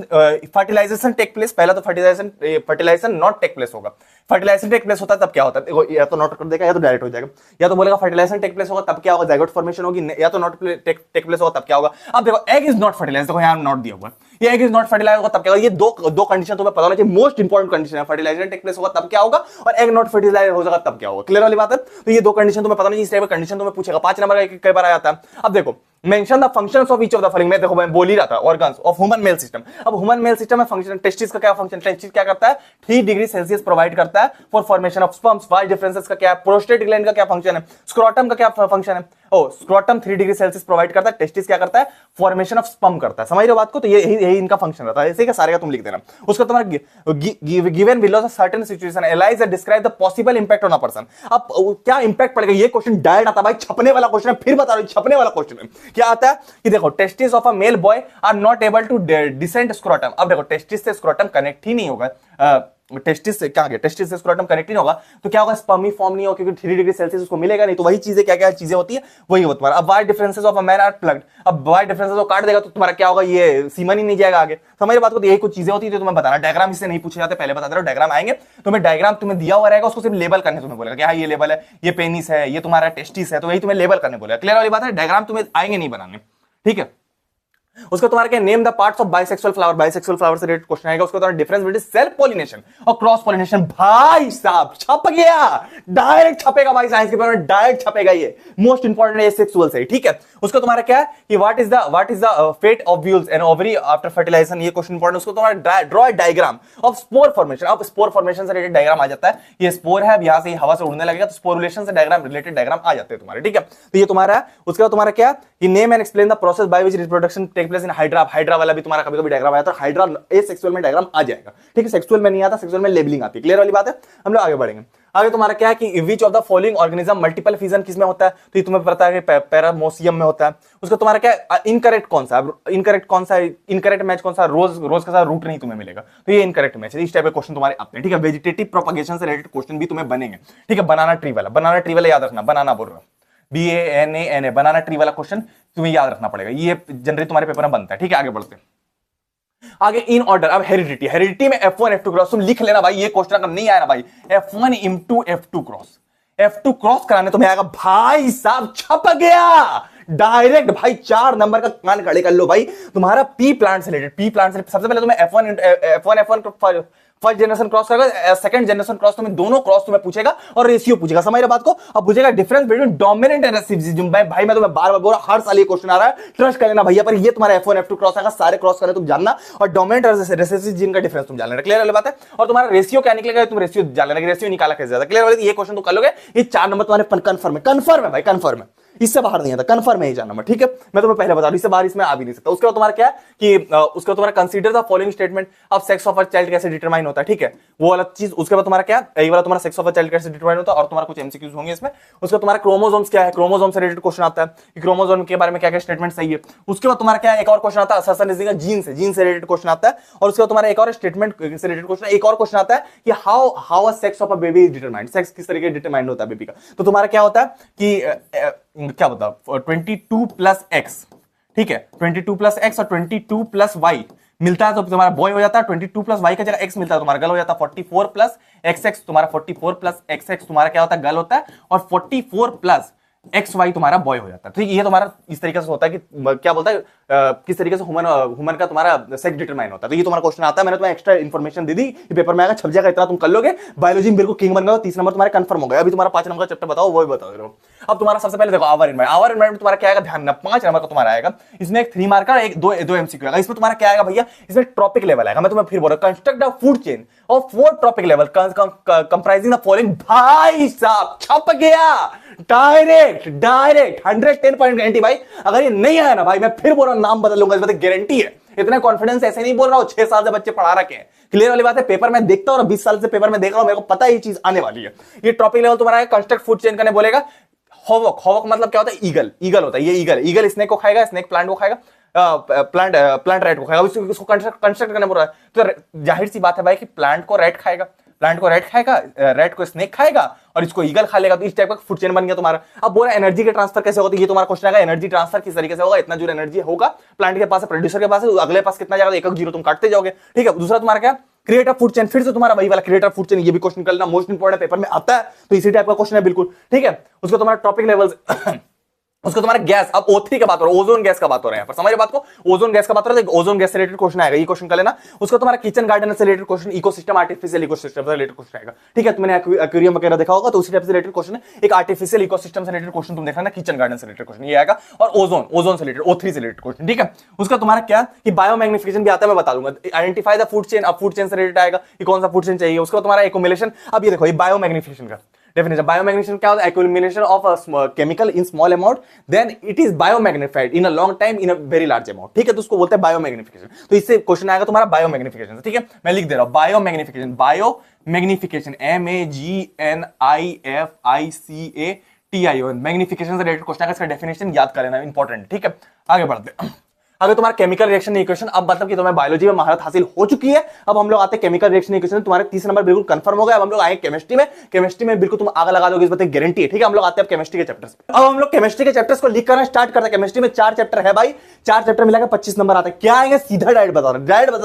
fertilisation take place. पहला तो फर्टिलाइजेशन नॉट टेक प्लेस होगा। फर्टिलाइजेशन टेक प्लेस होता है तब क्या होता है, देखो, या तो नॉट कर देगा या तो डायरेक्ट हो जाएगा। या तो बोलेगा फर्टिलाइजेशन टेक प्लेस होगा तब क्या होगा, जाइगोट फॉर्मेशन होगी। या तो नॉट टेक प्लेस होगा तब क्या होगा। अब देखो, एग इज नॉट फर्टिलाइज, देखो यहाँ नॉट दिया हुआ, ये एग इज नॉट फर्टिलाइज होगा तब क्या होगा। ये दो कंडीशन तुम्हें पता होना चाहिए, मोस्ट इंपॉर्टेंट कंडीशन है। फर्टिलाइजेशन टेक प्लेस होगा तब क्या होगा, और एग नॉट फर्टिलाइज हो जाएगा तब क्या होगा। क्लियर वाली बात है। तो ये 2 कंडीशन तुम्हें पता नहीं, इस टाइप का कंडीशन तुम्हें पूछेगा। 5 नंबर का कई बार आ जाता है। अब देखो, mention the functions of each of the following. मैं देखो मैं बोल ही रहा था, organs of human male system. अब ह्यूमन मेल सिस्टम में फंक्शन, टेस्टिस का क्या फंक्शन, टेस्टिस क्या करता है, 3 डिग्री सेल्सियस प्रोवाइड करता है for formation of sperms. Wise differences का क्या है, प्रोस्टेट ग्लैंड का क्या फंक्शन है, स्क्रोटम का क्या फंक्शन है। स्क्रोटम 3 डिग्री सेल्सियस प्रोवाइड करता है, टेस्टिस क्या करता है, फॉर्मेशन ऑफ स्पर्म करता है। समझ रहे हो बात को। तो यही इनका फंक्शन रहता है। ऐसे का सारे का तुम लिख देना। उसका तुम्हारा given below certain situation analyse and describe the possible impact on a person. अब क्या इंपैक्ट पड़ेगा, ये क्वेश्चन डायरेक्ट आता है भाई, छपने वाला क्वेश्चन है। फिर बता रहा हूं, छपने वाला क्वेश्चन है। क्या आता है कि देखो, testis of a male boy are not able to descend scrotum. अब देखो, टेस्टिस से स्क्रोटम कनेक्ट ही नहीं होगा। टेस्टिस से क्या, टेस्टिस से स्क्रोटम कनेक्ट नहीं होगा तो क्या होगा, स्पर्म ही फॉर्म नहीं होगा, क्योंकि 3 डिग्री सेल्सियस उसको मिलेगा नहीं। तो वही चीजें क्या चीजें होती है, वही होता है। अब vas deferens of a man are plugged. अब वाई डिफरेंसेस को काट देगा तो तुम्हारा क्या होगा, ये सीमन ही नहीं जाएगा आगे। समझ बात को। तो यही कुछ चीजें होती है जो तुम्हें बताना। डायग्राम इससे नहीं पूछे जाते, पहले बता दे रहा हूं। डायग्राम आएंगे तुम्हें, डायग्राम तुम्हें दिया हुआ रहेगा, उसको सिर्फ लेबल करने तुम्हें बोलेगा कि हाँ ये लेबल है, ये पेनिस है, ये तुम्हारा टेस्टिस है, तो यही तुम्हें लेबल करने बोलेगा। क्लियर वाली बात है। डायग्राम तुम्हें आएंगे नहीं बनाने। ठीक है, उसका तुम्हारा क्या, name the parts of bisexual flower. Bisexual flower से रिलेटेड क्वेश्चन आएगा। उसका तुम्हारा डिफरेंस बिटवीन सेल्फ पॉलिनेशन और क्रॉस पॉलिनेशन। भाई साहब छप गया, डायरेक्ट छपेगा भाई, साइंस के पेपर में डायरेक्ट छपेगा। ये मोस्ट इंपॉर्टेंट है सेक्सुअल से। ठीक है, उसका तुम्हारा क्या है कि what is the fate of ovules and ovary after fertilisation. ये क्वेश्चन इंपॉर्टेंट। उसको तुम्हारा draw a diagram of spore formation. अब स्पोर फॉर्मेशन से रिलेटेड डायग्राम आ जाता है। ये स्पोर है, अब यहां से हवा से उड़ने लगेगा तो स्पोरुलेशन से डायग्राम रिलेटेड डायग्राम आ जाते हैं तुम्हारे। ठीक है, तो ये तुम्हारा है। उसके बाद तुम्हारा क्या, name and explain the process by which reproduction take place in hydra, hydra वाला भी तुम्हारा कभी कभी डायग्राम आया तो हाइड्रा ए सेक्सुअल में डायग्राम आ जाएगा, ठीक है। सेक्सुअल में नहीं आता, सेक्सुअल में लेबलिंग आती है, क्लियर वाली बात है। हम लोग आगे बढ़ेंगे। आगे तुम्हारा क्या है कि which of the following organism multiple fission किसमें होता है, तो ये तुम्हें पता है कि पैरामोसियम में होता है। उसका तुम्हारा क्या इनकरेक्ट कौन सा, इनकरेक्ट कौन सा, इनकरेक्ट मैच कौन सा, रोज रोज का रूट नहीं तुम्हें मिलेगा, तो ये इनकरेक्ट मैच है। इस टाइप के क्वेश्चन तुम्हारे आते हैं, ठीक है। वेजिटेटिव प्रोपगेशन से रिलेटेड क्वेश्चन भी तुम्हें बनेंगे, ठीक है। बनाना ट्री वाला, बनाना ट्री वाला याद रखना, बनाना बोल रहा हूं, BANANA, बनाना ट्री वाला क्वेश्चन तुम्हें याद रखना पड़ेगा, ये जनरली तुम्हारे पेपर में बनता है, ठीक है। आगे बढ़ते हैं आगे इन ऑर्डर। अब हेरिडिटी, हेरिडिटी में F1 F2 क्रॉस तुम लिख लेना भाई, ये क्वेश्चन अगर नहीं आया ना भाई, F1 into F2 cross, F2 cross कराने तुम्हें आएगा भाई साहब, छप गया डायरेक्ट भाई, 4 नंबर का कान खड़े कर लो भाई। तुम्हारा पी प्लांट से रिलेटेड, पी प्लांट से सबसे पहले तुम्हें F1 फर्स्ट जनरेशन क्रॉस करेगा, सेकंड जनरेशन क्रॉस तुम्हें दोनों क्रॉस तुम्हें पूछेगा और रेशियो पूछेगा, समझ रहे बात को। अब पूछेगा difference between dominant and recessive. भाई मैं तुम्हें बार बार बोल रहा हूं, हर साल ये क्वेश्चन आ रहा है, ट्रस्ट कर लेना भैया पर। ये तुम्हारा F1 F2 क्रॉस आएगा, सारे क्रॉस करें तुम जानना, और डोमिनेंट और रिसेसिव जीन का डिफरेंस तुम जान लेना, क्लियर वाली बात है। और तुम्हारा रेशियो क्या निकलेगा, तुम रेशियो जान लेना, रेशियो निकाला कैसे ज्यादा, क्लियर वाली। ये क्वेश्चन तुम कर लोगे, ये 4 नंबर तुम्हारे कंफर्म है, कंफर्म है भाई, कंफर्म है, इससे बाहर नहीं आता, कंफर्म है ये 4 नंबर, ठीक है। मैं तुम्हें पहले बता दूं, इससे बाहर इसमें आ भी नहीं सकता। उसके बाद तुम्हारा क्या है कि उसके बाद तुम्हारा कंसीडर द फॉलोइंग स्टेटमेंट। अब सेक्स ऑफ अ चाइल्ड कैसे डिटरमाइन होता है, ठीक है, वो अलग चीज। उसके बाद तुम्हारा क्या, एक बार तुम्हारा सेक्स ऑफ अ चाइल्ड कैसे डिटरमाइन होता है, और तुम्हारा कुछ एमसीक्यूज होंगे इसमें। उसके बाद तुम्हारा क्रोमोसोम्स क्या है, क्रोमोसोम से रिलेटेड क्वेश्चन आता है कि क्रोमोसोम के बारे में क्या क्या स्टेटमेंट सही है। उसके बाद तुम्हारा क्या, एक और क्वेश्चन आता है असर्शन जीन से, जीन से रिलेटेड क्वेश्चन आता है। और उसके बाद तुम्हारा एक और स्टेटमेंट से रिलेटेड क्वेश्चन, एक और क्वेश्चन आता है कि how a sex of a baby is determined, sex किस तरीके से डिटरमाइंड होता है बेबी का। तो तुम्हारा क्या होता है कि क्या बता 22 प्लस एक्स, ठीक है, 22 प्लस एक्स और 22 प्लस वाई मिलता है तो तुम्हारा बॉय हो जाता है। 22 प्लस वाई का जगह एक्स मिलता है तुम्हारा गर्ल हो जाता है। 44 प्लस एक्स, तुम्हारा 44 प्लस एक्स तुम्हारा क्या होता है, गर्ल होता है। और 44 प्लस XY तुम्हारा बॉय हो जाता है। तो ये तुम्हारा इस तरीके से होता है कि क्या बोलता है किस तरीके से ह्यूमन का तुम्हारा सेक्स डिटरमाइन होता है। तो ये तुम्हारा क्वेश्चन आता है, मैंने तुम्हें एक्स्ट्रा इन्फॉर्मेशन दे दी, ये पेपर में आएगा, छप जाएगा, इतना तुम कर लोगे, बायोलॉजी में बिल्कुल किंग बन गए, 30 नंबर तुम्हारे कंफर्म हो गए। अभी तुम्हारा 5 नंबर का चैप्टर बताओ, वो भी बता दे रहा हूं। अब तुम्हारा सबसे पहले देखो आवर एनवायरनमेंट, आवर एनवायरनमेंट तुम्हारा क्या आएगा, ध्यान रखना 5 नंबर का तुम्हारा आएगा। इसमें एक 3 मार्कर, एक दो एमसीक्यू आएगा। इसमें तुम्हारा क्या आएगा भैया, इसमें ट्रॉपिक लेवल आएगा। मैं तुम्हें फिर बोल रहा हूं, construct the food chain of 4 trophic level comprising the following. भाई साहब छप गया डायरेक्ट 110 पॉइंट गारंटी भाई। अगर ये नहीं आया ना भाई, मैं फिर बोल रहा हूं नाम बदल लूंगा, इस बात की गारंटी है। इतना कॉन्फिडेंस ऐसे नहीं बोल रहा हूं, 6 साल से बच्चे पढ़ा रखे हैं, क्लियर वाली बात है। पेपर में देखता हूं और 20 साल से पेपर में देख रहा हूं, मेरे को पता है ये चीज आने वाली है। ये टॉपिक लेवल तुम्हारा कंस्ट्रक्ट फूड चेन करने बोलेगा। होवक, होवक मतलब क्या होता है, ईगल, ईगल होता है। ये ईगल, ईगल स्नेक को खाएगा, स्नेक प्लांट को खाएगा, प्लांट रैट को खाएगा। इसको कंस्ट्रक्ट करने बोल रहा है, तो जाहिर सी बात है भाई कि प्लांट को रैट खाएगा, प्लांट को रैट खाएगा, रैट को स्नेक खाएगा और इसको ईगल खा लेगा। तो इस टाइप का फूड चेन बन गया तुम्हारा। अब बोला एनर्जी के ट्रांसफर कैसे होता है, ये तुम्हारा क्वेश्चन आएगा। एनर्जी ट्रांसफर किस तरीके से होगा, इतना जो एनर्जी होगा प्लांट के पास है, प्रोड्यूसर के पास है, अगले पास कितना जाएगा, 1 जीरो तुम काटते जाओगे, ठीक है। दूसरा तुम्हारा क्या, क्रिएटर फूड चेन, फिर से तुम्हारा वही वाला क्रिएटर फूड चेन, ये भी क्वेश्चन कर लेना, मोस्ट इंपोर्टेंट पेपर में आता है, तो इसी टाइप का क्वेश्चन है बिल्कुल, ठीक है। उसको तुम्हारा टॉपिक लेवल्स उसको तुम्हारा गैस, अब O3 का बात हो रहा है, ओजोन गैस का बात हो रहा है यहाँ पर, समझ बात को, ओजोन गैस का बात हो रहा है, ओजोन गैस से रिलेटेड क्वेश्चन आएगा, ये क्वेश्चन कर लेना। उसको तुम्हारा किचन गार्डन से related question, ecosystem artificial ecosystem से रिलेटेड क्वेश्चन आएगा, ठीक है। तुमने एक्वेरियम वगैरह देखा होगा, तो उसी टाइप से रिलेटेड क्वेश्चन है। एक आर्टिफिशियल इकोसिस्टम से रिलेटेड क्वेश्चन तुम देखना ना, किचन गार्डन से रिलेटेड क्वेश्चन ये आएगा। और ओजोन से रिलेटेड O3 से रिलेटेड क्वेश्चन, ठीक है। उसका तुम्हारा क्या कि बायोमैग्निफिकेशन भी आता है, मैं बता दूंगा। आइडेंटिफाई द फूड चेन, अब फूड चेन से रिलेटेड आएगा कि कौन सा फूड चेन चाहिए। उसका तुम्हारा एक्युमुलेशन, अब ये देखो ये बायोमैग्निफिकेशन का डेफिनेशन। बायोमैग्निफिकेशन क्या होता है, accumulation of a chemical in small amount, then it is biomagnified in a long time in a very large amount, ठीक है। तो उसको बोलते हैं बायोमैग्निफिकेशन। तो इससे क्वेश्चन आएगा तुम्हारा बायोमैग्निफिकेशन, ठीक है। मैं लिख दे रहा हूं बायोमैग्निफिकेशन, बायोमैग्निफिकेशन MAGNIFICATION, मैग्निफिकेशन से रिलेटेड क्वेश्चन आएगा। इसका डेफिनेशन याद कर लेना, इंपॉर्टेंट, ठीक है। आगे बढ़ते हैं। अगर तुम्हारा केमिकल रिएक्शन इक्वेशन, अब मतलब कि तुम्हें बायोलॉजी में महारत हासिल हो चुकी है। अब हम लोग आते हैं केमिकल रिएक्शन इक्वेशन, तुम्हारे 30 नंबर बिल्कुल कंफर्म हो गया। अब हम लोग आए केमिस्ट्री में, केमिस्ट्री में बिल्कुल तुम आगे लगा दोगे, इस बात की गारंटी है, ठीक है। हम लोग आते हैं केमिस्ट्री के चैप्टर्स। अब हम लोग केमिस्ट्री के चैप्टर्स को लिख करना स्टार्ट करते हैं। केमिस्ट्री में 4 चैप्टर है भाई, 4 चैप्टर मिलाकर 25 नंबर आता है। क्या आएंगे, सीधा डायरेक्ट बता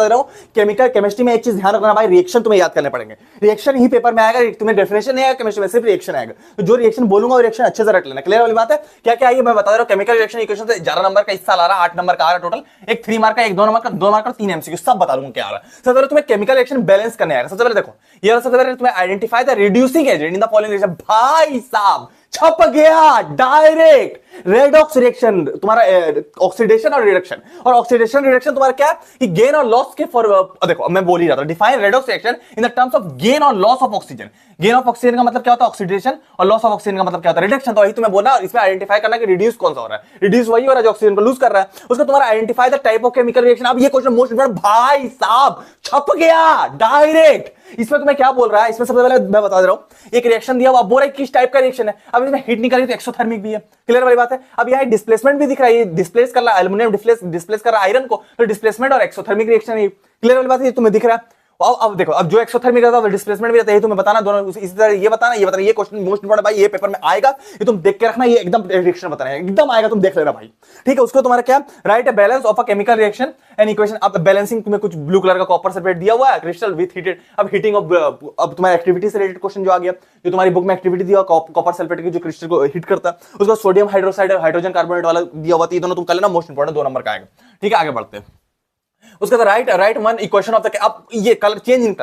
रहा हूं। केमिकल केमिस्ट्री में एक चीज ध्यान रखना भाई, रिएक्शन तुम्हें याद करने पड़ेंगे। रिएक्शन ही पेपर में आएगा, तुम्हें डेफिनेशन नहीं आएगा केमिस्ट्री में, सिर्फ रिएक्शन आएगा। तो जो रिएक्शन बोलूंगा वो रिएक्शन अच्छे से रख लेना, क्लियर वाली बात है। क्या क्या आइए मैं बता रहा हूं। केमिकल रिएक्शन इक्वेशन से 11 नंबर का हिस्सा आ रहा है, 8 नंबर का आ रहा है टोटल, एक 3 मार्क का, एक 2 नंबर का, 2 मार्क का, 3 एमसीक्यू, सब बता दूंगा क्या आ रहा है। सबसे पहले तुम्हें केमिकल रिएक्शन बैलेंस करने आएगा। सबसे पहले देखो ये सबसे पहले तुम्हें identify the reducing agent in the following reaction. भाई साहब छप गया डायरेक्ट। रेडॉक्स रिएक्शन तुम्हारा ऑक्सीडेशन और रिडक्शन, और ऑक्सीडेशन रिडक्शन तुम्हारा क्या है कि गेन और लॉस के फॉर देखो मैं बोल ही रहा था, define redox reaction in the terms of gain और loss of oxygen. Gain of oxygen का मतलब क्या होता है ऑक्सीडेशन, और लॉस ऑफ ऑक्सीजन का मतलब क्या होता है रिडक्शन। तो वही तुम्हें बोलना, और इसमें आइडेंटिफाई करना कि रिड्यूस कौन सा हो रहा है। रिड्यूस वही हो रहा है जो ऑक्सीजन को लूज कर रहा है, उसका तुम्हारा identify the type of chemical reaction. अब ये क्वेश्चन मोस्ट इंपोर्टेंट भाई साहब, छप गया डायरेक्ट। इसमें तुम्हें क्या बोल रहा है, इसमें सबसे पहले मैं बता दे रहा हूं, एक रिएक्शन दिया हुआ, बोल रहा है किस टाइप का रिएक्शन है। अब इसमें हीट निकली तो एक्सोथर्मिक भी है, क्लियर वाली बात है। अब यहाँ डिस्प्लेसमेंट भी दिख रहा है, ये डिस्प्लेस कर रहा है एल्युमिनियम, डिस्प्लेस कर रहा है आयरन को, तो डिस्प्लेसमेंट और एक्सोथर्मिक रिएक्शन है, क्लियर वाली बात है, तुम्हें दिख रहा है। अब देखो, अब जो एक्सोथर्मिक रहता है डिस्प्लेसमेंट भी रहता है, तुम्हें बताना दोनों इसी तरह, ये बताना ये क्वेश्चन मोस्ट इंपोर्टेंट भाई, ये पेपर में आएगा, ये तुम देख के रखना, ये एकदम रिएक्शन बताना है, एकदम आएगा, तुम देख लेना भाई, ठीक है। उसको तुम्हारा क्या, right a balance of a chemical reaction and equation. अब बैलेंसिंग तुम्हें कुछ ब्लू कलर का कॉपर सल्फेट दिया हुआ है, क्रिस्टल विथ हीटेड, अब हीटिंग ऑफ, अब तुम्हारी एक्टिविटी से रिलेटेड क्वेश्चन जो आ गया, जो तुम्हारी बुक में एक्टिविटी दिया कॉपर सल्फेट की जो क्रिस्टल को हीट करता है, उसका सोडियम हाइड्रोक्साइड और हाइड्रोजन कार्बोनेट वाला दिया हुआ, ये दोनों तुम कर लेना, मोस्ट इंपोर्टेंट 2 नंबर का आएगा, ठीक है। आगे बढ़ते हैं, उसका right one equation of the, अब ये कलर चेंज इन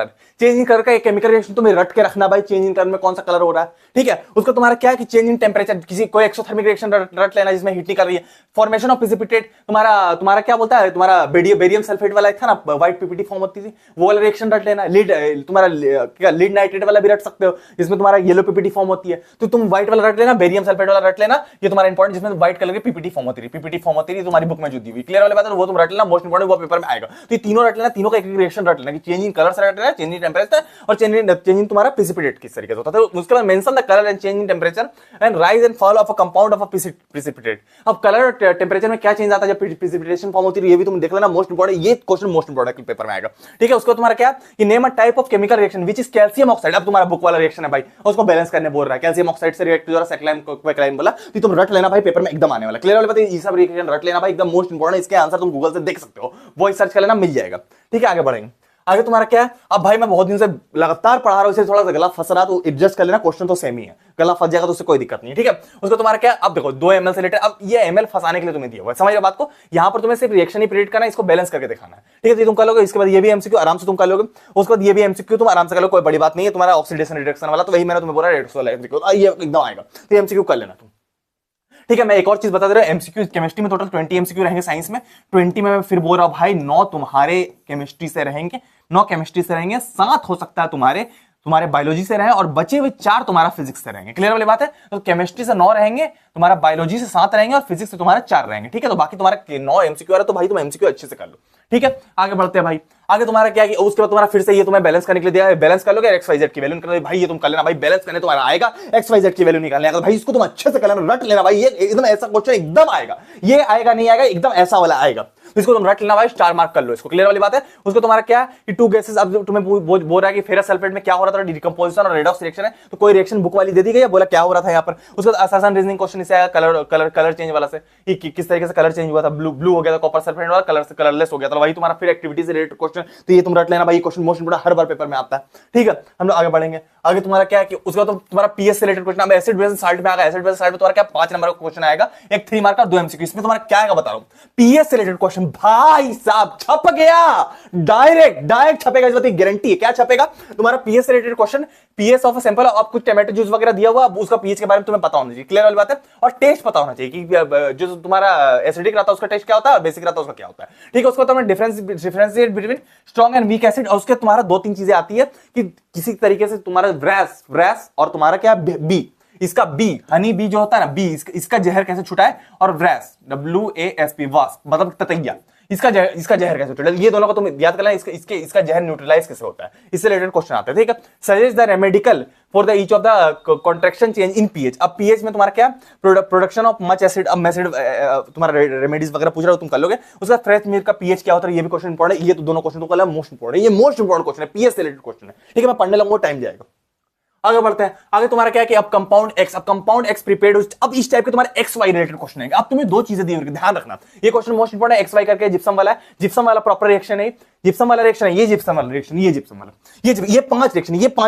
कलर का एक केमिकल रिएक्शन तुम्हें रट के रखना भाई, चेंज इन कलर में कौन सा कलर हो रहा है, ठीक है। उसका तुम्हारा क्या है कि चेंज इन टेंपरेचर, किसी कोई एक्सोथर्मिक रिएक्शन रट लेना जिसमें हीट नहीं कर रही है। फॉर्मेशन ऑफ प्रेसिपिटेट, तुम्हारा क्या बोलता है, तुम्हारा बेरियम सल्फेट वाला था ना, व्हाइट पीपीटी फॉर्म होती थी, वो वाला रिएक्शन रट लेना। लीड तुम्हारा क्या लीड नाइट्रेट वाला भी रट सकते हो, जिसमें तुम्हारा येलो पीपीटी फॉर्म होती है, तो तुम व्हाइट वाला रट लेना, बेरियम सल्फेट वाला रट लेना, ये तुम्हारा इंपॉर्टेंट, जिसमें व्हाइट कलर की पीपीटी फॉर्म होती है तुम्हारी बुक में जो दी हुई, क्लियर वाली बात है, वो तुम रट लेना, मोस्ट इंपॉर्टेंट वो पेपर में आएगा। तो ये तीनों रट लेना, तीनों का एक रिएक्शन रट लेना कि चेंज इन कलर से रट लेना, चेंज इन टेंपरेचर और चेंज इन तुम्हारा प्रेसिपिटेट किस तरीके से होता है। तो उसके बाद mention the colour and change in temperature and rise and fall of a compound of a precipitate. अब कलर और टेंपरेचर में क्या चेंज आता है जब प्रेसिपिटेशन फॉर्म होती है, ये भी तुम देख लेना, मोस्ट इंपॉर्टेंट, ये क्वेश्चन मोस्ट इंपॉर्टेंट पेपर में आएगा, ठीक है। उसको तुम्हारा क्या कि name a type of chemical reaction which is calcium oxide. अब तुम्हारा बुक वाला रिएक्शन है भाई, उसको बैलेंस करने बोल रहा है, कैल्शियम ऑक्साइड से रिएक्ट हो रहा है क्विकलाइन बोला, तो तुम रट लेना भाई, पेपर में एकदम आने वाला, क्लियर वाली बात है। ये सब रिएक्शन रट लेना भाई, एकदम मोस्ट इंपॉर्टेंट, इसके आंसर तुम गूगल से देख सकते हो, वो सर्च कर लेना, मिल जाएगा, ठीक है। आगे बढ़ेंगे, आगे तुम्हारा क्या है, अब भाई मैं बहुत दिन से लगातार पढ़ा रहा हूं, इसे थोड़ा सा गला फंस रहा, तो एडजस्ट कर लेना, क्वेश्चन तो सेम ही है, गला फंस जाएगा तो उससे कोई दिक्कत नहीं है, ठीक है। उसको तुम्हारा क्या, अब देखो 2 ml से रिलेटेड, अब ये ml फंसाने के लिए तुम्हें दिया हुआ है, समझ रहे बात को, यहां पर तुम्हें सिर्फ रिएक्शन ही प्रेडिक्ट करना है, इसको बैलेंस करके दिखाना है, ठीक है। तो तुम कर लोगे, इसके बाद ये भी एमसीक्यू आराम से तुम कर लोगे, उसके बाद ये भी एमसीक्यू तुम आराम से कर लो, कोई बड़ी बात नहीं है, तुम्हारा ऑक्सीडेशन रिडक्शन वाला, तो वही मैंने तुम्हें बोला रेडॉक्स वाला एमसीक्यू, ये एकदम आएगा, तो एमसीक्यू कर लेना तुम, ठीक है। मैं एक और चीज बता दे रहा हूं, एमसीक्यू केमिस्ट्री में टोटल 20 एमसीक्यू रहेंगे, साइंस में 20 में मैं फिर बोल रहा हूं भाई, 9 तुम्हारे केमिस्ट्री से रहेंगे, 9 केमिस्ट्री से रहेंगे, 7 हो सकता है तुम्हारे बायोलॉजी से रहे, और बचे हुए 4 तुम्हारा फिजिक्स से रहेंगे, क्लियर वाली बात है। तो केमिस्ट्री से 9 रहेंगे, तुम्हारा बायोलॉजी से 7 रहेंगे, और फिजिक्स से तुम्हारा 4 रहेंगे, ठीक है। तो बाकी तुम्हारा 9 एमसीक्यू आ रहा है, तो भाई तुम एमसीक्यू अच्छे से कर लो, ठीक है। आगे बढ़ते हैं भाई, आगे तुम्हारा क्या कि उसके बाद तुम्हारा फिर से ये तुम्हें बैलेंस करने के लिए दिया है, बैलेंस कर लोगे, एक्स वाई जेड की वैल्यू निकालना भाई, ये तुम कर लेना भाई, बैलेंस करने तुम्हारा आएगा, एक्स वाई जेड की वैल्यू निकालने आएगा भाई, इसको तुम अच्छे से कर लेना, रट लेना भाई, ये एकदम ऐसा क्वेश्चन एकदम आएगा, ये आएगा नहीं आएगा, एकदम ऐसा वाला आएगा, तो इसको तुम रट लेना भाई, स्टार मार्क कर लो इसको, क्लियर वाली बात है। उसको तुम्हारा क्या कि 2 गैसेस, अब तुम्हें बोल रहा है कि फेरस सल्फेट में क्या हो रहा था, डिकम्पोजिशन और रेडॉक्स रिएक्शन है, तो कोई रिएक्शन बुक वाली दे दी गई है, बोला क्या हो रहा था यहाँ पर। उसके बाद आसान रीजनिंग क्वेश्चन इससे आएगा, कलर चेंज वाला से, किस तरीके से कलर चेंज हुआ था, ब्लू हो गया था कॉपर सल्फेट वाला, कलर से कलरलेस हो गया था, वही तुम्हारा फिर एक्टिविटी से रिलेटेड क्वेश्चन, तो ये तुम रट लेना भाई, क्वेश्चन मोस्ट इंपोर्टेंट हर बार पेपर में आता है, ठीक है। हम लोग आगे बढ़ेंगे, आगे तुम्हारा क्या है कि उसका तो तुम्हारा पीएस से रिलेटेड क्वेश्चन, अब एसिड बेस साल्ट में आएगा, एसिड बेस साल्ट में तुम्हारा क्या 5 नंबर का क्वेश्चन आएगा, एक 3 मार्क का 2 एमसीक्यू, इसमें तुम्हारा क्या आएगा बता रहा हूं, पीएस से रिलेटेड क्वेश्चन भाई साहब छप गया, डायरेक्ट छपेगा, इस बात की गारंटी है। क्या छपेगा तुम्हारा पीएस से related question, PS of a sample, अब कुछ टोमेटो जूस वगैरह दिया हुआ, उसका पीएच के बारे में तुम्हें पता होना चाहिए, क्लियर वाली बात है, और टेस्ट पता होना चाहिए कि जो तुम्हारा एसिडिक रहता है उसका टेस्ट क्या होता है, और बेसिक रहता है उसका क्या होता है, ठीक है। उसको तुम्हें differentiate between strong and weak acid, और उसके तुम्हारा 2-3 चीजें आती है कि किसी तरीके से तुम्हारा व्रेस और तुम्हारा क्या बी, इसका बी हनी बी जो होता है ना, बी इसका जहर कैसे छुटा है, और व्रेस WASP वास्प मतलब ततैया, इसका जहर कैसे छुटा है, ये दोनों को तुम याद करना, इसका जहर न्यूट्रलाइज कैसे होता है, इससे रिलेटेड क्वेश्चन आते हैं, ठीक है। Suggest the रेमेडिकल for the each of the contraction change in pH. अब पीएच में तुम्हारा क्या प्रोडक्शन ऑफ मच एसिड, अब एसिड तुम्हारा रेमेडीज वगैरह पूछ रहा हो तुम कर लोगे। उसका फ्रेश मिल्क का पीएच क्या होता है, ये भी क्वेश्चन इंपॉर्टेंट है, ये तो दोनों क्वेश्चन तो कल मोस्ट इंपॉर्टेंट, ये मोस्ट इंपॉर्टेंट क्वेश्चन है, पीएच से रिलेटेड क्वेश्चन है, ठीक है। मैं पढ़ने लगूंगा टाइम जाएगा, आगे बढ़ते हैं। आगे तुम्हारा क्या है कि अब कंपाउंड एक्स प्रिपेयर्ड, अब इस टाइप के तुम्हारे एक्स वाई रिलेटेड क्वेश्चन है। अब तुम्हें 2 चीजें दी हुई, ध्यान रखना, ये क्वेश्चन मोस्ट इंपोर्टेंट है, एक्स वाई करके जिप्सम वाला है, जिप्सम वाला प्रॉपर रिएक्शन है, जिप्सम वाला रिएक्शन है, ये जिप्सम वाला रिएक्शन, ये जिप्सम वाला, ये 5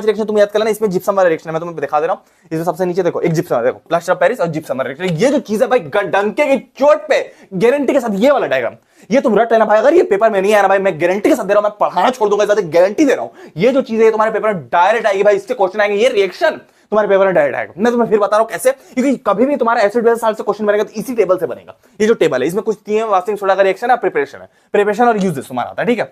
रिएक्शन तुम याद कर लेना, इसमें जिप्सम वाला रिएक्शन मैं तुम्हें दिखा दे रहा हूं, इसमें सबसे नीचे देखो एक जिप्सम, देखो प्लास्टर ऑफ पेरिस और जिप्सम वाला रिएक्शन, ये जो चीज है भाई डंके की चोट पे गारंटी के साथ ये वाला डायग्राम, ये तुम रट लेना भाई, अगर ये पेपर में नहीं आया ना भाई, मैं गारंटी के साथ दे रहा हूं, मैं पढ़ाना छोड़ दूंगा, गारंटी दे रहा हूं, ये जो चीज है तुम्हारे पेपर में डायरेक्ट आएगी भाई, इसके क्वेश्चन आएंगे, ये रिएक्शन तुम्हारे पेपर में डायरेक्ट आएगा। मैं तुम्हें फिर बता रहा हूं कैसे, क्योंकि कभी भी तुम्हारा एसिड बेस साल्ट से क्वेश्चन बनेगा तो इसी टेबल से बनेगा। ये जो टेबल है इसमें कुछ तीन वाशिंग सोडा का रिएक्शन है, प्रिपरेशन है, प्रिपरेशन और यूजेस तुम्हारा आता है, ठीक है।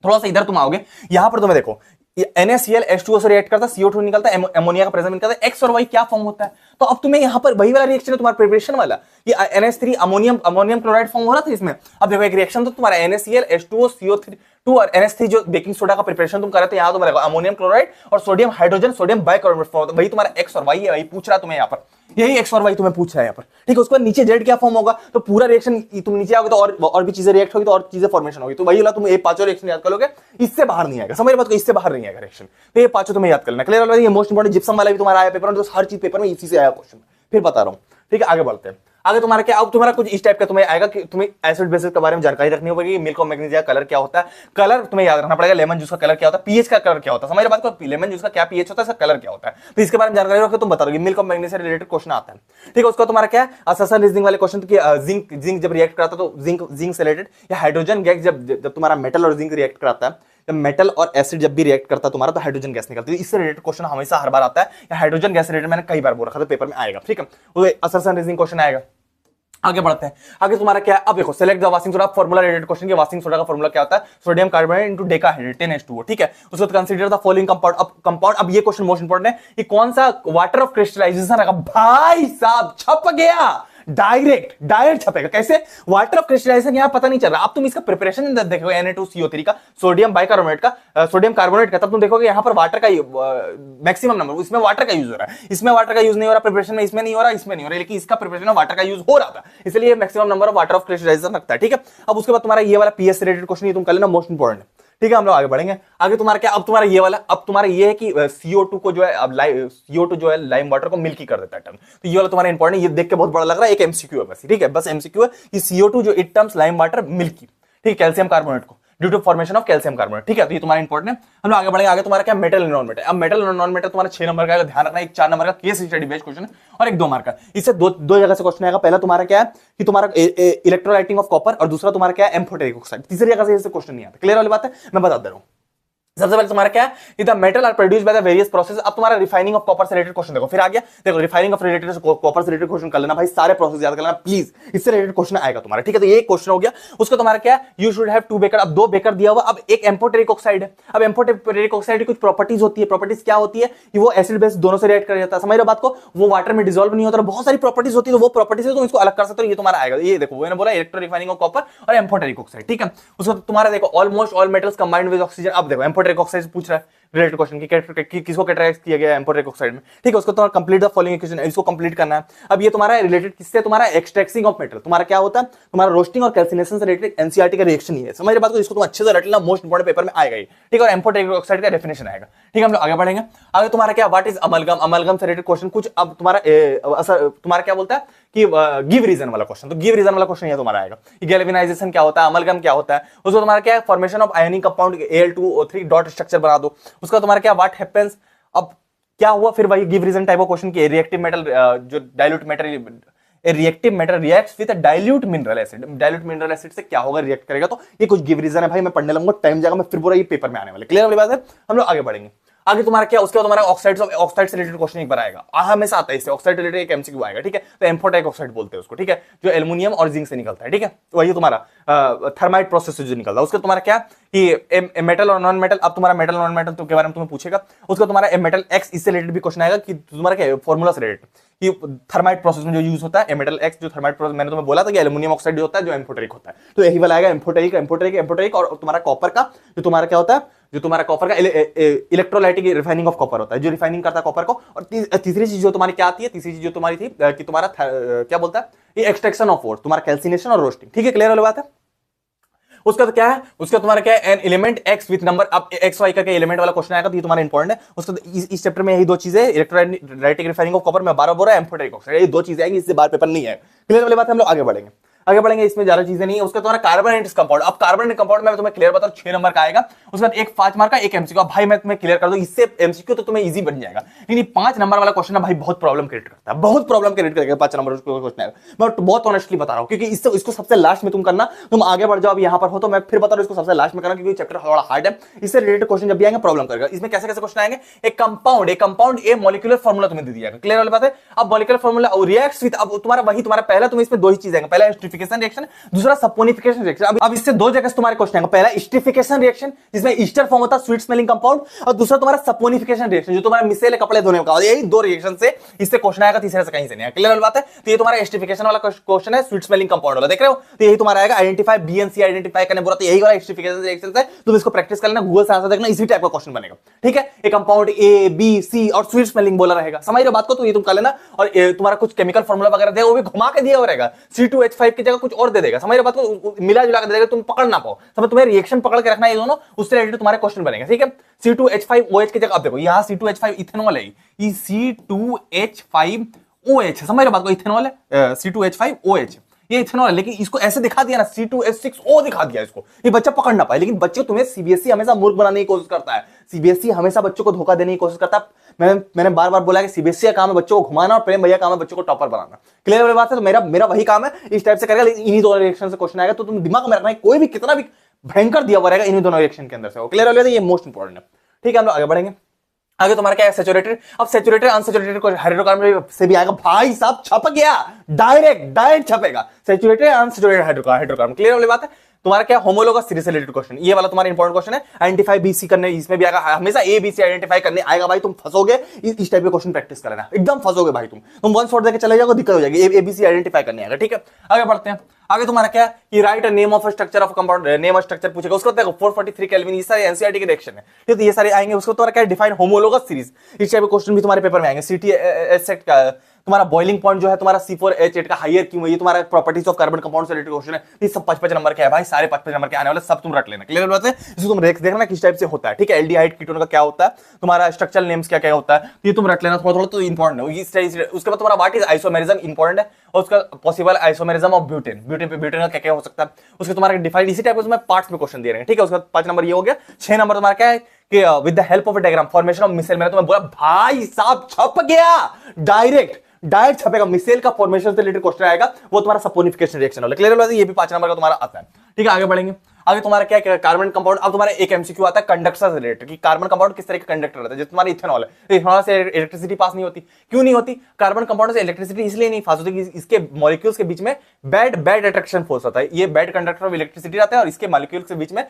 थोड़ा सा इधर तुम आओगे, यहां पर तुम्हें देखो NaCl H2O से रिएक्ट करता है, CO2 निकलता है, अमोनिया का प्रेजेंट निकलता है, X और Y क्या फॉर्म होता है। तो अब तुम्हें यहां पर वही वाला रिएक्शन है तुम्हारा प्रिपरेशन वाला, ये NH3 अमोनियम क्लोराइड फॉर्म हो रहा था इसमें। अब देखो एक रिएक्शन तो तुम्हारा NaCl H2O CO2 और NH3 जो बेकिंग सोडा का प्रिपरेशन तुम कर रहे थे, यहां तुम्हारा अमोनियम क्लोराइड और sodium hydrogen sodium bicarbonate form, वही तुम्हारा X और Y है, वही पूछ रहा तुम्हें यहाँ पर, यही X और Y तुम्हें पूछ रहा है यहाँ पर, ठीक है। उसके बाद नीचे Z क्या फॉर्म होगा, तो पूरा रिएक्शन तुम नीचे आओगे तो और भी चीजें रिएक्ट होगी, तो और चीजें फॉर्मेशन होगी, तो वही वाला तुम ये पांचों रिएक्शन याद कर लोगे, इससे बाहर नहीं आएगा। समझ बात को, इससे बाहर नहीं आएगा रिएक्शन, तो ये पांचों तुम्हें याद करना। क्लियर है? ये मोस्ट इंपोर्टेंट जिप्सम वाला भी तुम्हारा आया पेपर में, तो हर चीज पेपर में इसी से आया क्वेश्चन, फिर बता रहा हूं, ठीक है। आगे बढ़ते हैं। आगे तुम्हारा क्या, अब तुम्हारा कुछ इस टाइप का तुम्हें आएगा कि तुम्हें एसिड बेसिस के बारे में जानकारी रखनी होगी। मिल्क और मैग्नीशिया कलर क्या होता है, कलर तुम्हें याद रखना पड़ेगा। लेमन जूस का कलर क्या होता है, पीएच का कलर क्या होता है, समझ बात को, लेमन जूस का क्या पीएच होता है, इसका कलर क्या होता है, तो इसके बारे में जानकारी रखो, तुम बता दोगे। मिल्क और मैग्नीशिया रिलेटेड क्वेश्चन आता है, ठीक है। उसका तुम्हारा क्या असर्शन रीजनिंग वाले क्वेश्चन की जिंक जब रिएक्ट कराता है तो जिंक से रिलेटेड, या हाइड्रोजन गैस जब तुम्हारा मेटल और जिंक रिएक्ट कराता है, जब मेटल और एसिड जब भी रिएक्ट करता है तुम्हारा तो हाइड्रोजन गैस निकलती है। इससे रिलेटेड क्वेश्चन हमेशा हर बार आता है, या हाइड्रोजन गैस रिलेटेड मैंने कई बार बोल रखा था पेपर में आएगा, ठीक है। वो असर्शन रीजनिंग क्वेश्चन आएगा। आगे बढ़ते हैं। आगे तुम्हारा क्या है, अब देखो select the washing soda formula related question, के वाशिंग सोडा का फॉर्मूला क्या होता है, sodium carbonate into decahydrate 10H2O, ठीक है। उसके बाद कंसीडर द फॉलोइंग कंपाउंड। अब ये क्वेश्चन मोस्ट इंपोर्टेंट है कि कौन सा वाटर ऑफ क्रिस्टलाइजेशन रखा, भाई साहब छप गया, डायरेक्ट छपेगा। कैसे, वाटर ऑफ क्रिस्टलाइजेशन यहां पता नहीं चल रहा। अब तुम इसका प्रिपरेशन देखोगे Na2CO3 का, सोडियम बाइकार्बोनेट का, सोडियम कार्बोनेट का, तब तुम देखोगे यहां पर वाटर का मैक्सिमम नंबर, इसमें वाटर का यूज हो रहा है, इसमें वाटर का यूज नहीं हो रहा, प्रिपरेशन में इसमें नहीं हो रहा, इसमें नहीं हो रहा, लेकिन इसका प्रिपरेशन में वाटर का यूज हो रहा था, इसलिए maximum number of water of crystallisation रखता है, ठीक है। अब उसके बाद तुम्हारा ये वाला पीएच रिलेटेड क्वेश्चन, ये तुम कर लेना, मोस्ट इंपोर्टेंट है, ठीक है। हम लोग आगे बढ़ेंगे। आगे तुम्हारा क्या, अब तुम्हारा ये वाला, अब तुम्हारा ये है कि CO2 को जो है, अब CO2 जो है लाइम वाटर को मिल्की कर देता है टर्म, तो ये वाला तुम्हारा इंपॉर्टेंट, ये देख के बहुत बड़ा लग रहा है, एक MCQ है बस, ठीक है, बस MCQ है कि CO2 जो it terms lime water milky, ठीक है, कैल्शियम कार्बोनेट को due to formation of calcium carbonate, ठीक है। तो ये तुम्हारा इंपॉर्टेंट है। हम लोग आगे बढ़ेंगे। आगे तुम्हारा क्या, मेटल एंड नॉन मेटल। अब मेटल और नॉन मेटल तुम्हारा 6 नंबर का, ध्यान रखना, एक 4 नंबर का केस स्टडी बेस्ड क्वेश्चन और एक 2 मार्क का। इससे दो जगह से क्वेश्चन आएगा। पहला तुम्हारा क्या है कि तुम्हारा इलेक्ट्रोलाइटिंग ऑफ कॉपर, और दूसरा तुम्हारा क्या है, एम्फोटेरिक ऑक्साइड। तीसरी जगह से क्वेश्चन नहीं आता। क्लियर वाली बात है, मैं बता दे रहा हूं। सबसे पहले तुम्हारा क्या है कि the metal are produced by the various process. अब तुम्हारा रिफाइनिंग ऑफ कॉपर से रिलेटेड क्वेश्चन देखो, फिर आ गया, देखो रिफाइनिंग ऑफ रिलेटेड कॉपर से रिलेटेड क्वेश्चन कर लेना भाई, सारे प्रोसेस याद कर लेना प्लीज, इससे रिलेटेड क्वेश्चन आएगा तुम्हारा, ठीक है। तो ये क्वेश्चन हो गया। उसका तुम्हारा क्या है, यू शुड हैव 2 बेकर। अब 2 बेकर दिया हुआ, अब एक एम्फोटेरिक ऑक्साइड है। अब एम्फोटेरिक ऑक्साइड की कुछ प्रॉपर्टीज होती है, प्रॉपर्टीज क्या होती है कि वो एसिड बेस दोनों से रिएक्ट कर जाता है, समझ रहे बात को, वो वाटर में डिसॉल्व नहीं होता, बहुत सारी प्रॉपर्टीज होती है, तो वो प्रॉपर्टीज तुम इसको अलग कर सकते हो, ये तुम्हारा आएगा। ये देखो मैंने बोला इलेक्ट्रो रिफाइनिंग ऑफ कॉपर और एम्फोटेरिक ऑक्साइड, ठीक है। उसका तुम्हारा देखो almost all metals combined with oxygen. अब देखो एम्फोटेरिक ऑक्साइड पूछ रहा है रिलेटेड क्वेश्चन की किसको कैटेगराइज किया गया है एम्फोटेरिक ऑक्साइड में, ठीक है। उसको तुम्हारा कंप्लीट द फॉलोइंग इक्वेशन, इसको कंप्लीट करना है। अब ये तुम्हारा रिलेटेड किससे, तुम्हारा एक्सट्रैक्टिंग ऑफ मेटल, तुम्हारा क्या होता है, तुम्हारा रोस्टिंग और कैल्सिनेशन से रिलेटेड एनसीईआरटी का रिएक्शन ही है, समझ रहे बात को, इसको तुम अच्छे से रट लेना, मोस्ट इंपोर्टेंट पेपर में आएगा ही, ठीक है। और एम्फोटेरिक ऑक्साइड का डेफिनेशन आएगा, ठीक है। हम लोग आगे बढ़ेंगे। आगे तुम्हारा क्या, व्हाट इज अमलगम, अमलगम से रिलेटेड क्वेश्चन कुछ। अब तुम्हारा क्या बोलता है कि गिव रीजन वाला क्वेश्चन, तो गिव रीजन वाला क्वेश्चन ये तुम्हारा आएगा कि गैल्वेनाइजेशन क्या होता है, अमलगम क्या होता है। उसको तुम्हारा क्या है, formation of ionic compound Al2O3 dot structure बना दो। उसका तुम्हारा क्या, व्हाट हैपेंस। अब क्या हुआ, फिर वही give reason type of question की रिएक्टिव मेटल जो dilute metal, reactive metal reacts with dilute mineral acid, dilute mineral acid से क्या होगा, रिएक्ट करेगा। तो ये कुछ गिव रीजन है भाई, मैं पढ़ने लगूंगा, टाइम जाएगा, मैं फिर पूरा ये पेपर में आने वाले। क्लियर वाली बात है। हम लोग आगे बढ़ेंगे। आगे तुम्हारा क्या, उसके बाद तुम्हारा ऑक्साइड से रिलेटेड क्वेश्चन एक बार आएगा, हमेशा आता है इससे, ऑक्साइड रिलेटेड एक एमसीक्यू आएगा, ठीक है। तो एम्फोटेरिक ऑक्साइड बोलते हैं उसको, ठीक है, जो एल्युमिनियम और जिंक से निकलता है, ठीक है। तो वही तुम्हारा थर्माइट प्रोसेस से जो निकलता है। उसका तुम्हारा क्या कि मेटल और नॉन मेटल। अब तुम्हारा मेटल नॉन मेटल के बारे में तुम्हें पूछेगा। उसका तुम्हारा मेटल एक्स, इससे रिलेटेड भी क्वेश्चन आएगा कि तुम्हारा क्या फॉर्मूला से रिलेटेड कि थर्माइट प्रोसेस में जो यूज होता है मेटल एक्स, जो थर्माइट प्रोसेस मैंने तुम्हें बोला था कि एल्युमिनियम ऑक्साइड होता है जो एम्फोटेरिक होता है, तो यही वाला आएगा एम्फोटेरिक। और तुम्हारा कॉपर का जो तुम्हारा क्या होता है, जो तुम्हारा कॉपर का इलेक्ट्रोलाइटिक रिफाइनिंग ऑफ कॉपर होता है, जो रिफाइनिंग करता है कॉपर को। और तीसरी चीज जो तुम्हारी क्या आती है, तीसरी चीज जो तुम्हारी थी कि तुम्हारा क्या बोलता है, ये एक्सट्रैक्शन ऑफ ओर, तुम्हारा कैल्सिनेशन और रोस्टिंग, ठीक है। क्लियर वाली बात है। उसका तो क्या है, उसका तुम्हारा क्या है, an element x with number. अब एक्स वाई का एलिमेंट वाला क्वेश्चन आएगा, तो ये तुम्हारा इंपॉर्टेंट है। उसका इस चैप्टर में यही 2 चीजें, इलेक्ट्रोलाइटिक रिफाइनिंग ऑफ कॉपर में 12 बोरा, एम्फोटेरिक ऑक्साइड, ये 2 चीजें आएंगी, इससे बाहर पेपर नहीं है। क्लियर वाली बात है। हम लोग आगे बढ़ेंगे। आगे बढ़ेंगे, इसमें ज्यादा चीजें नहीं है। उसका तुम्हारा कार्बन कंपाउंड, अब कार्बन कंपाउंड में तुम्हें क्लियर बता 6 नंबर का आएगा। उसके बाद एक 5 मार्क का एक एमसीक्यू। भाई मैं तुम्हें क्लियर कर दूं, इससे एमसीक्यू तो तुम्हें इजी बन जाएगा, लेकिन 5 नंबर वाला क्वेश्चन है भाई बहुत प्रॉब्लम क्रिएट करता है, बहुत प्रॉब्लम क्रिएट करेगा 5 नंबर क्वेश्चन है। मैं बहुत ऑनेस्टली बता रहा हूं, क्योंकि इसको सबसे लास्ट में तुम करना, तुम आगे बढ़ जाओ अब यहां पर हो तो मैं फिर बता रहा हूं इसको सबसे लास्ट में करना, क्योंकि चैप्टर थोड़ा हार्ड है। इससे रिलेटेड क्वेश्चन जब भी आएंगे प्रॉब्लम करेगा। इसमें कैसे कैसे क्वेश्चन आएंगे, एक कंपाउंड ए मॉलिक्यूलर फार्मूला तुम्हें दे दिया जाएगा, क्लियर वाली बात है। अब मॉलिक्यूलर फार्मूला रिएक्ट्स विद, अब तुम्हारा पहला तुम्हें इसमें दो ही चीज आएंगे, पहला एस्टरिफिकेशन रिएक्शन, दूसरा सपोनिफिकेशन रिएक्शन। अब इससे दो जगह तुम्हारे क्वेश्चन आएंगे, पहला एस्टरिफिकेशन रिएक्शन जिसमें ईस्टर फॉर्म होता है स्वीट स्मेलिंग कंपाउंड, और दूसरा तुम्हारा सपोनिफिकेशन रिएक्शन जो तुम्हारा मिसेल कपड़े धोने का। यही दो रिएक्शन से इससे क्वेश्चन आएगा, तीसरे से कहीं से नहीं आएगा, क्लियर वाली बात है। तो ये तुम्हारा एस्टरिफिकेशन वाला क्वेश्चन है, स्वीट स्मेलिंग कंपाउंड वाला, देख रहे हो। तो यही तुम्हारा आएगा identify B and C identify करने बोला, तो यही वाला एस्टरिफिकेशन रिएक्शन है। तुम इसको प्रैक्टिस कर लेना, गूगल से आंसर देखना, इसी टाइप का क्वेश्चन बनेगा, ठीक है। एक कंपाउंड ए बी सी और स्वीट स्मेलिंग बोला रहेगा, समझ रहे हो बात को। तो ये तुम कर लेना, और तुम्हारा कुछ केमिकल फॉर्मूला वगैरह दे वो भी घुमा के दिया हुआ रहेगा, C2H5 की जगह कुछ और दे देगा, समझ रहे हो बात को, मिला जुला के दे देगा, तुम पकड़ ना पाओ, समझ। तुम्हें रिएक्शन पकड़ के रखना है ये दोनों, उससे रिलेटेड तुम्हारे क्वेश्चन बनेगा, ठीक है। C2H5OH की जगह अब देखो यहाँ C2H5 इथेनॉल है, ये C2H5OH, समझ रहे हो बात को, इथेनॉल है C2H5OH, ये इथेनॉल है, लेकिन इसको ऐसे दिखा दिया ना C2H6O दिखा दिया इसको, ये बच्चा पकड़ ना पाए। लेकिन बच्चे तुम्हें सीबीएसई हमेशा मूर्ख बनाने की कोशिश करता है, सीबीएसई हमेशा बच्चों को धोखा देने की कोशिश करता है। मैंने बार बार बोला कि सीबीएसई का काम है बच्चों को घुमाना, और प्रेम भैया काम है बच्चों को टॉपर बनाना, क्लियर वाली बात है। तो मेरा वही काम है, इस टाइप से करेगा, लेकिन इन्हीं दोनों रिएक्शन से क्वेश्चन आएगा, तो तुम दिमाग में रखना है, कोई भी कितना भी भयंकर दिया हुआ रहेगा इन्हीं दोनों रिएक्शन के अंदर से, क्लियर वाली बात है, ये मोस्ट इंपॉर्टेंट है, ठीक है। हम लोग आगे बढ़ेंगे। आगे तुम्हारा क्या है, सैचुरेटेड। अब सैचुरेटेड अनसैचुरेटेड को हाइड्रोकार्बन से भी आएगा, भाई साहब छप गया, डायरेक्ट छपेगा, सैचुरेटेड अनसैचुरेटेड हाइड्रोकार्बन, क्लियर वाली बात है। तुम्हारा क्या होमोलोगस सीरीज से रिलेटेड क्वेश्चन, ये वाला तुम्हारा इंपॉर्टेंट क्वेश्चन है। आइडेंटिफाई बीसी करने इसमें भी आएगा, हमेशा ए बी सी आइडेंटिफाई करने आएगा भाई, तुम फंसोगे। इस टाइप के क्वेश्चन प्रैक्टिस कर लेना, एकदम फंसोगे भाई तुम वन शॉट देके चले जाओगे, दिक्कत हो जाएगी, ए बी सी आइडेंटिफाई करने आएगा, ठीक है। आगे बढ़ते हैं। आगे तुम्हारा क्या है, write name of structure of compound, name of structure पूछेगा, उसको देखो 443 केल्विन, ये सारे एनसीईआरटी के रिएक्शन है, ठीक है। ये सारे आएंगे। उसको तुम्हारा क्या है, डिफाइन होमोलोगस सीरीज, इस टाइप के क्वेश्चन भी तुम्हारे पेपर में आएंगे। सीटीएस सेट का तुम्हारा बॉइलिंग पॉइंट जो है तुम्हारा C4H8 का हायर क्यों है, ये तुम्हारा प्रॉपर्टीज ऑफ कार्बन कंपाउंड से रिलेटेड क्वेश्चन है। ये सब 55 नंबर के है भाई, सारे 55 नंबर के आने वाले, सब तुम रट लेना, क्लियर बात है। इसको तुम देखना किस टाइप से होता है, ठीक है। एल्डिहाइड कीटोन का क्या होता है, तुम्हारा स्ट्रक्चरल नेम्स क्या क्या होता है, ये तुम रट लेना, थोड़ा थोड़ा तो इंपॉर्टेंट है। उसके बाद तुम्हारा व्हाट इज आइसोमेरिज्म इंपॉर्टेंट है, और उसका possible isomerism of butane, butane का क्या क्या हो सकता है, उसके तुम्हारा डिफाइंड इसी टाइप के पार्ट्स में क्वेश्चन दे रहे हैं, ठीक है। उसका 5 नंबर ये हो गया। 6 नंबर तुम्हारा क्या है कि with the help of a diagram formation of missile, मैंने तुम्हें बोला भाई साहब छप गया, डायरेक्ट छपेगा, मिसाइल का फॉर्मेशन से रिलेटेड क्वेश्चन आएगा, वो तुम्हारा सपोनिफिकेशन रिएक्शन वाला, क्लियर है। ये भी 5 नंबर का तुम्हारा आता है, ठीक है। आगे बढ़ेंगे। आगे तुम्हारा क्या है, कार्बन कंपाउंड। अब तुम्हारा एक एमसीक्यू आता है कंडक्टर से रिलेटेड, कि कार्बन कंपाउंड किस तरह का कंडक्टर रहता है। जैसे तुम्हारा इथेनॉल है, इथेनॉल से इलेक्ट्रिसिटी पास नहीं होती, क्यों नहीं होती, कार्बन कंपाउंड से इलेक्ट्रिसिटी इसलिए नहीं पास होती कि इसके मॉलिक्यूल्स के बीच में बैड अट्रैक्शन फोर्स होता है, ये बैड कंडक्टर ऑफ इलेक्ट्रिसिटी रहता है, और इसके मॉलिक्यूल्स के बीच में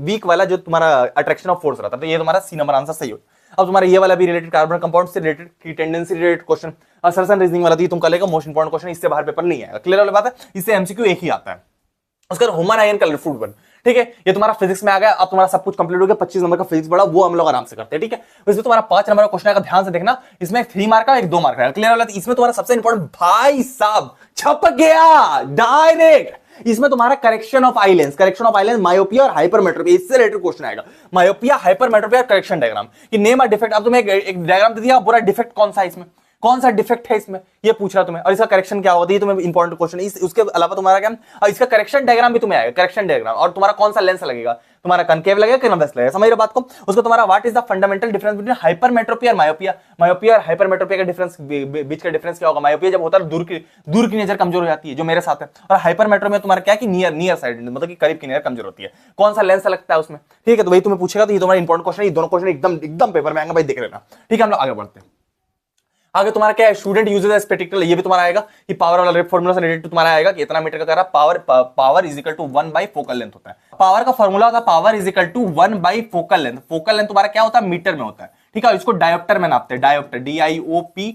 वीक वाला जो तुम्हारा अट्रैक्शन ऑफ फोर्स रहता है। तो ये तुम्हारा सी नंबर आंसर सही हो। अब तुम्हारा ये वाला भी रिलेटेड कार्बन कंपाउंड से रिलेटेड की tendency related question, assertion reasoning वाला तुम कर लेगा, मोस्ट इंपॉर्टेंट क्वेश्चन, इससे बाहर पेपर नहीं आएगा, क्लियर वाली बात है। इससे एमसीक्यू एक ही आता है। उसका ह्यूमन आयन कलर फूड बन, ठीक है। ये तुम्हारा फिजिक्स में आ गया। अब तुम्हारा सब कुछ कंप्लीट हो गया। 25 नंबर का फिजिक्स बड़ा, वो हम लोग आराम से करते हैं, ठीक है। इसमें तुम्हारा 5 नंबर का क्वेश्चन आएगा, ध्यान से देखना। इसमें 3 मार्क का, एक 2 मार्क का, क्लियर वाला। इसमें तुम्हारा सबसे इंपॉर्टेंट, भाई साहब छप गया डायरेक्ट। इसमें तुम्हारा करेक्शन ऑफ आइलेंस, मायोपिया और हाइपरमेट्रोपिया, इससे रिलेटेड क्वेश्चन आएगा। मायोपिया, हाइपरमेट्रोपिया, करेक्शन डायग्राम, कि नेम अ डिफेक्ट। अब तुम्हें एक डायग्राम दे दिया, बुरा डिफेक्ट कौन सा है इसमें, कौन सा डिफेक्ट है इसमें, ये पूछ रहा तुम्हें, और इसका करेक्शन क्या होता है, ये तुम्हें इंपॉर्टेंट क्वेश्चन है। उसके अलावा तुम्हारा क्या, और इसका करेक्शन डायग्राम भी तुम्हें आएगा, करेक्शन डायग्राम, और तुम्हारा कौन सा लेंस लगेगा, तुम्हारा कनकेव लगेगा कि कन्वेक्स लगेगा, समझ रहे हो बात को। उसका तुम्हारा what is the fundamental difference between hypermetropia और मायोपिया, मायोपिया और हाइपरमेट्रोपिया का डिफरेंस, बीच का डिफरेंस क्या होगा। मायोपिया जब होता है दूर की नजर कमजोर हो जाती है, जो मेरे साथ है, और हाइपरमेट्रो में तुम्हारा क्या कि नियर साइड, मतलब कि करीब की नजर कमजोर होती है। कौन सा लेंस लगता है उसमें, ठीक है। तो वही तुम्हें पूछेगा, तो ये तुम्हारा इंपॉर्टेंट क्वेश्चन है। ये दोनों क्वेश्चन एकदम पेपर में आएंगे भाई, देख लेना, ठीक है। हम लोग आगे बढ़ते हैं। आगे तुम्हारा क्या है, स्टूडेंट यूजेस एज स्पेक्टिकल, ये भी तुम्हारा आएगा कि पावर वाला फॉर्मूला से रिलेटेड तुम्हारा आएगा कि इतना मीटर का करा, power is equal to 1 by focal length होता है। पावर का फॉर्मूला होता है power is equal to 1 by focal length. Focal length तुम्हारा क्या होता है, मीटर में होता है, ठीक है। इसको डायोप्टर में नापते हैं, डायोप्टर DIOPTRE,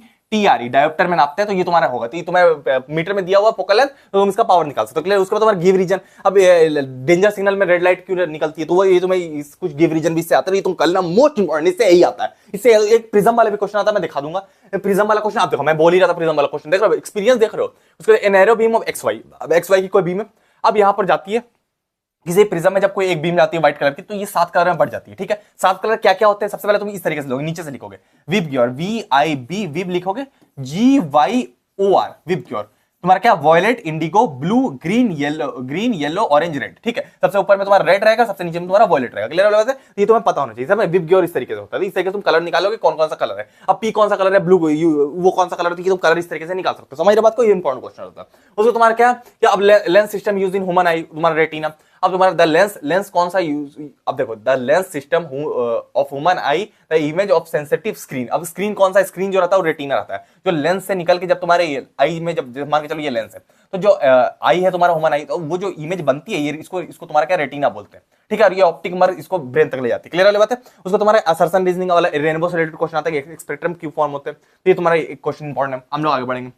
डायोप्टर में नापते हैं। तो ये तुम्हारा होगा, तो ये तुम्हें मीटर में दिया हुआ फोकल लेंथ, तो तुम इसका पावर निकाल सकते हो, क्लियर। उसके बाद तुम्हारा गिव रीजन, अब डेंजर सिग्नल में रेड लाइट क्यों निकलती है, तो वो ये तुम्हें कुछ गिव रीजन भी इससे आता है, ये तुम कल ना मोस्ट इंपॉर्टेंट, इससे यही आता है। इससे एक प्रिज्म वाला भी क्वेश्चन आता है, मैं दिखा दूंगा। प्रिज्म वाला क्वेश्चन आप देखो, मैं बोल ही रहा था प्रिज्म वाला क्वेश्चन, देख रहे हो, एक्सपीरियंस देख रहे हो। उसके एरो बीम ऑफ XY, अब XY की कोई बीम है, अब यहां पर जाती है किसी प्रिज्म में, जब कोई एक बीम जाती है व्हाइट कलर की, तो ये 7 कलर में बढ़ जाती है, ठीक है। 7 कलर क्या क्या होते हैं, सबसे पहले तुम इस तरीके से लिखोगे, नीचे से लिखोगे विब ग्योर, VIB विब लिखोगे, GYOR विब ग्योर। तुम्हारा क्या violet, indigo, blue, green yellow orange red. ठीक है, सबसे ऊपर में तुम्हारा रेड रहेगा, सबसे नीचे में तुम्हारा वॉयलेट रहेगा। क्लियर है? ये तुम्हें पता होना चाहिए। सब विप और इस तरीके से होता है, इस तरीके से तुम कलर निकालोगे कौन कौन सा कलर है। अब पी कौन सा कलर है, ब्लू, वो कौन सा कलर है, तुम कलर इस तरीके से निकाल सकते हो। समझ रहे बात को? ये इंपॉर्टेंट क्वेश्चन होता है। उसको तुम्हारा क्या, अब lens system use in human आई, तुम्हारा रेटिना। अब तुम्हारा द लेंस कौन सा यूज, अब देखो the lens system of human I the image of sensitive screen. अब स्क्रीन कौन सा, स्क्रीन जो रहता है वो रेटिना रहता है, जो लेंस से निकल के जब तुम्हारे आई में, जब मान के चलो ये लेंस है, तो जो आई है तुम्हारा ह्यूमन आई, तो वो जो इमेज बनती है ये इसको तुम्हारा क्या रेटिना बोलते हैं। ठीक है, और ये ऑप्टिक नर्व इसको ब्रेन तक ले जाती है। क्लियर वाली बात है? उसको तुम्हारे असर्शन रीजनिंग वाला रेनबो से रिलेटेड क्वेश्चन आता है, स्पेक्ट्रम क्यों फॉर्म होते हैं, ये तुम्हारा एक क्वेश्चन इंपॉर्टेंट है। हम लोग आगे बढ़ेंगे।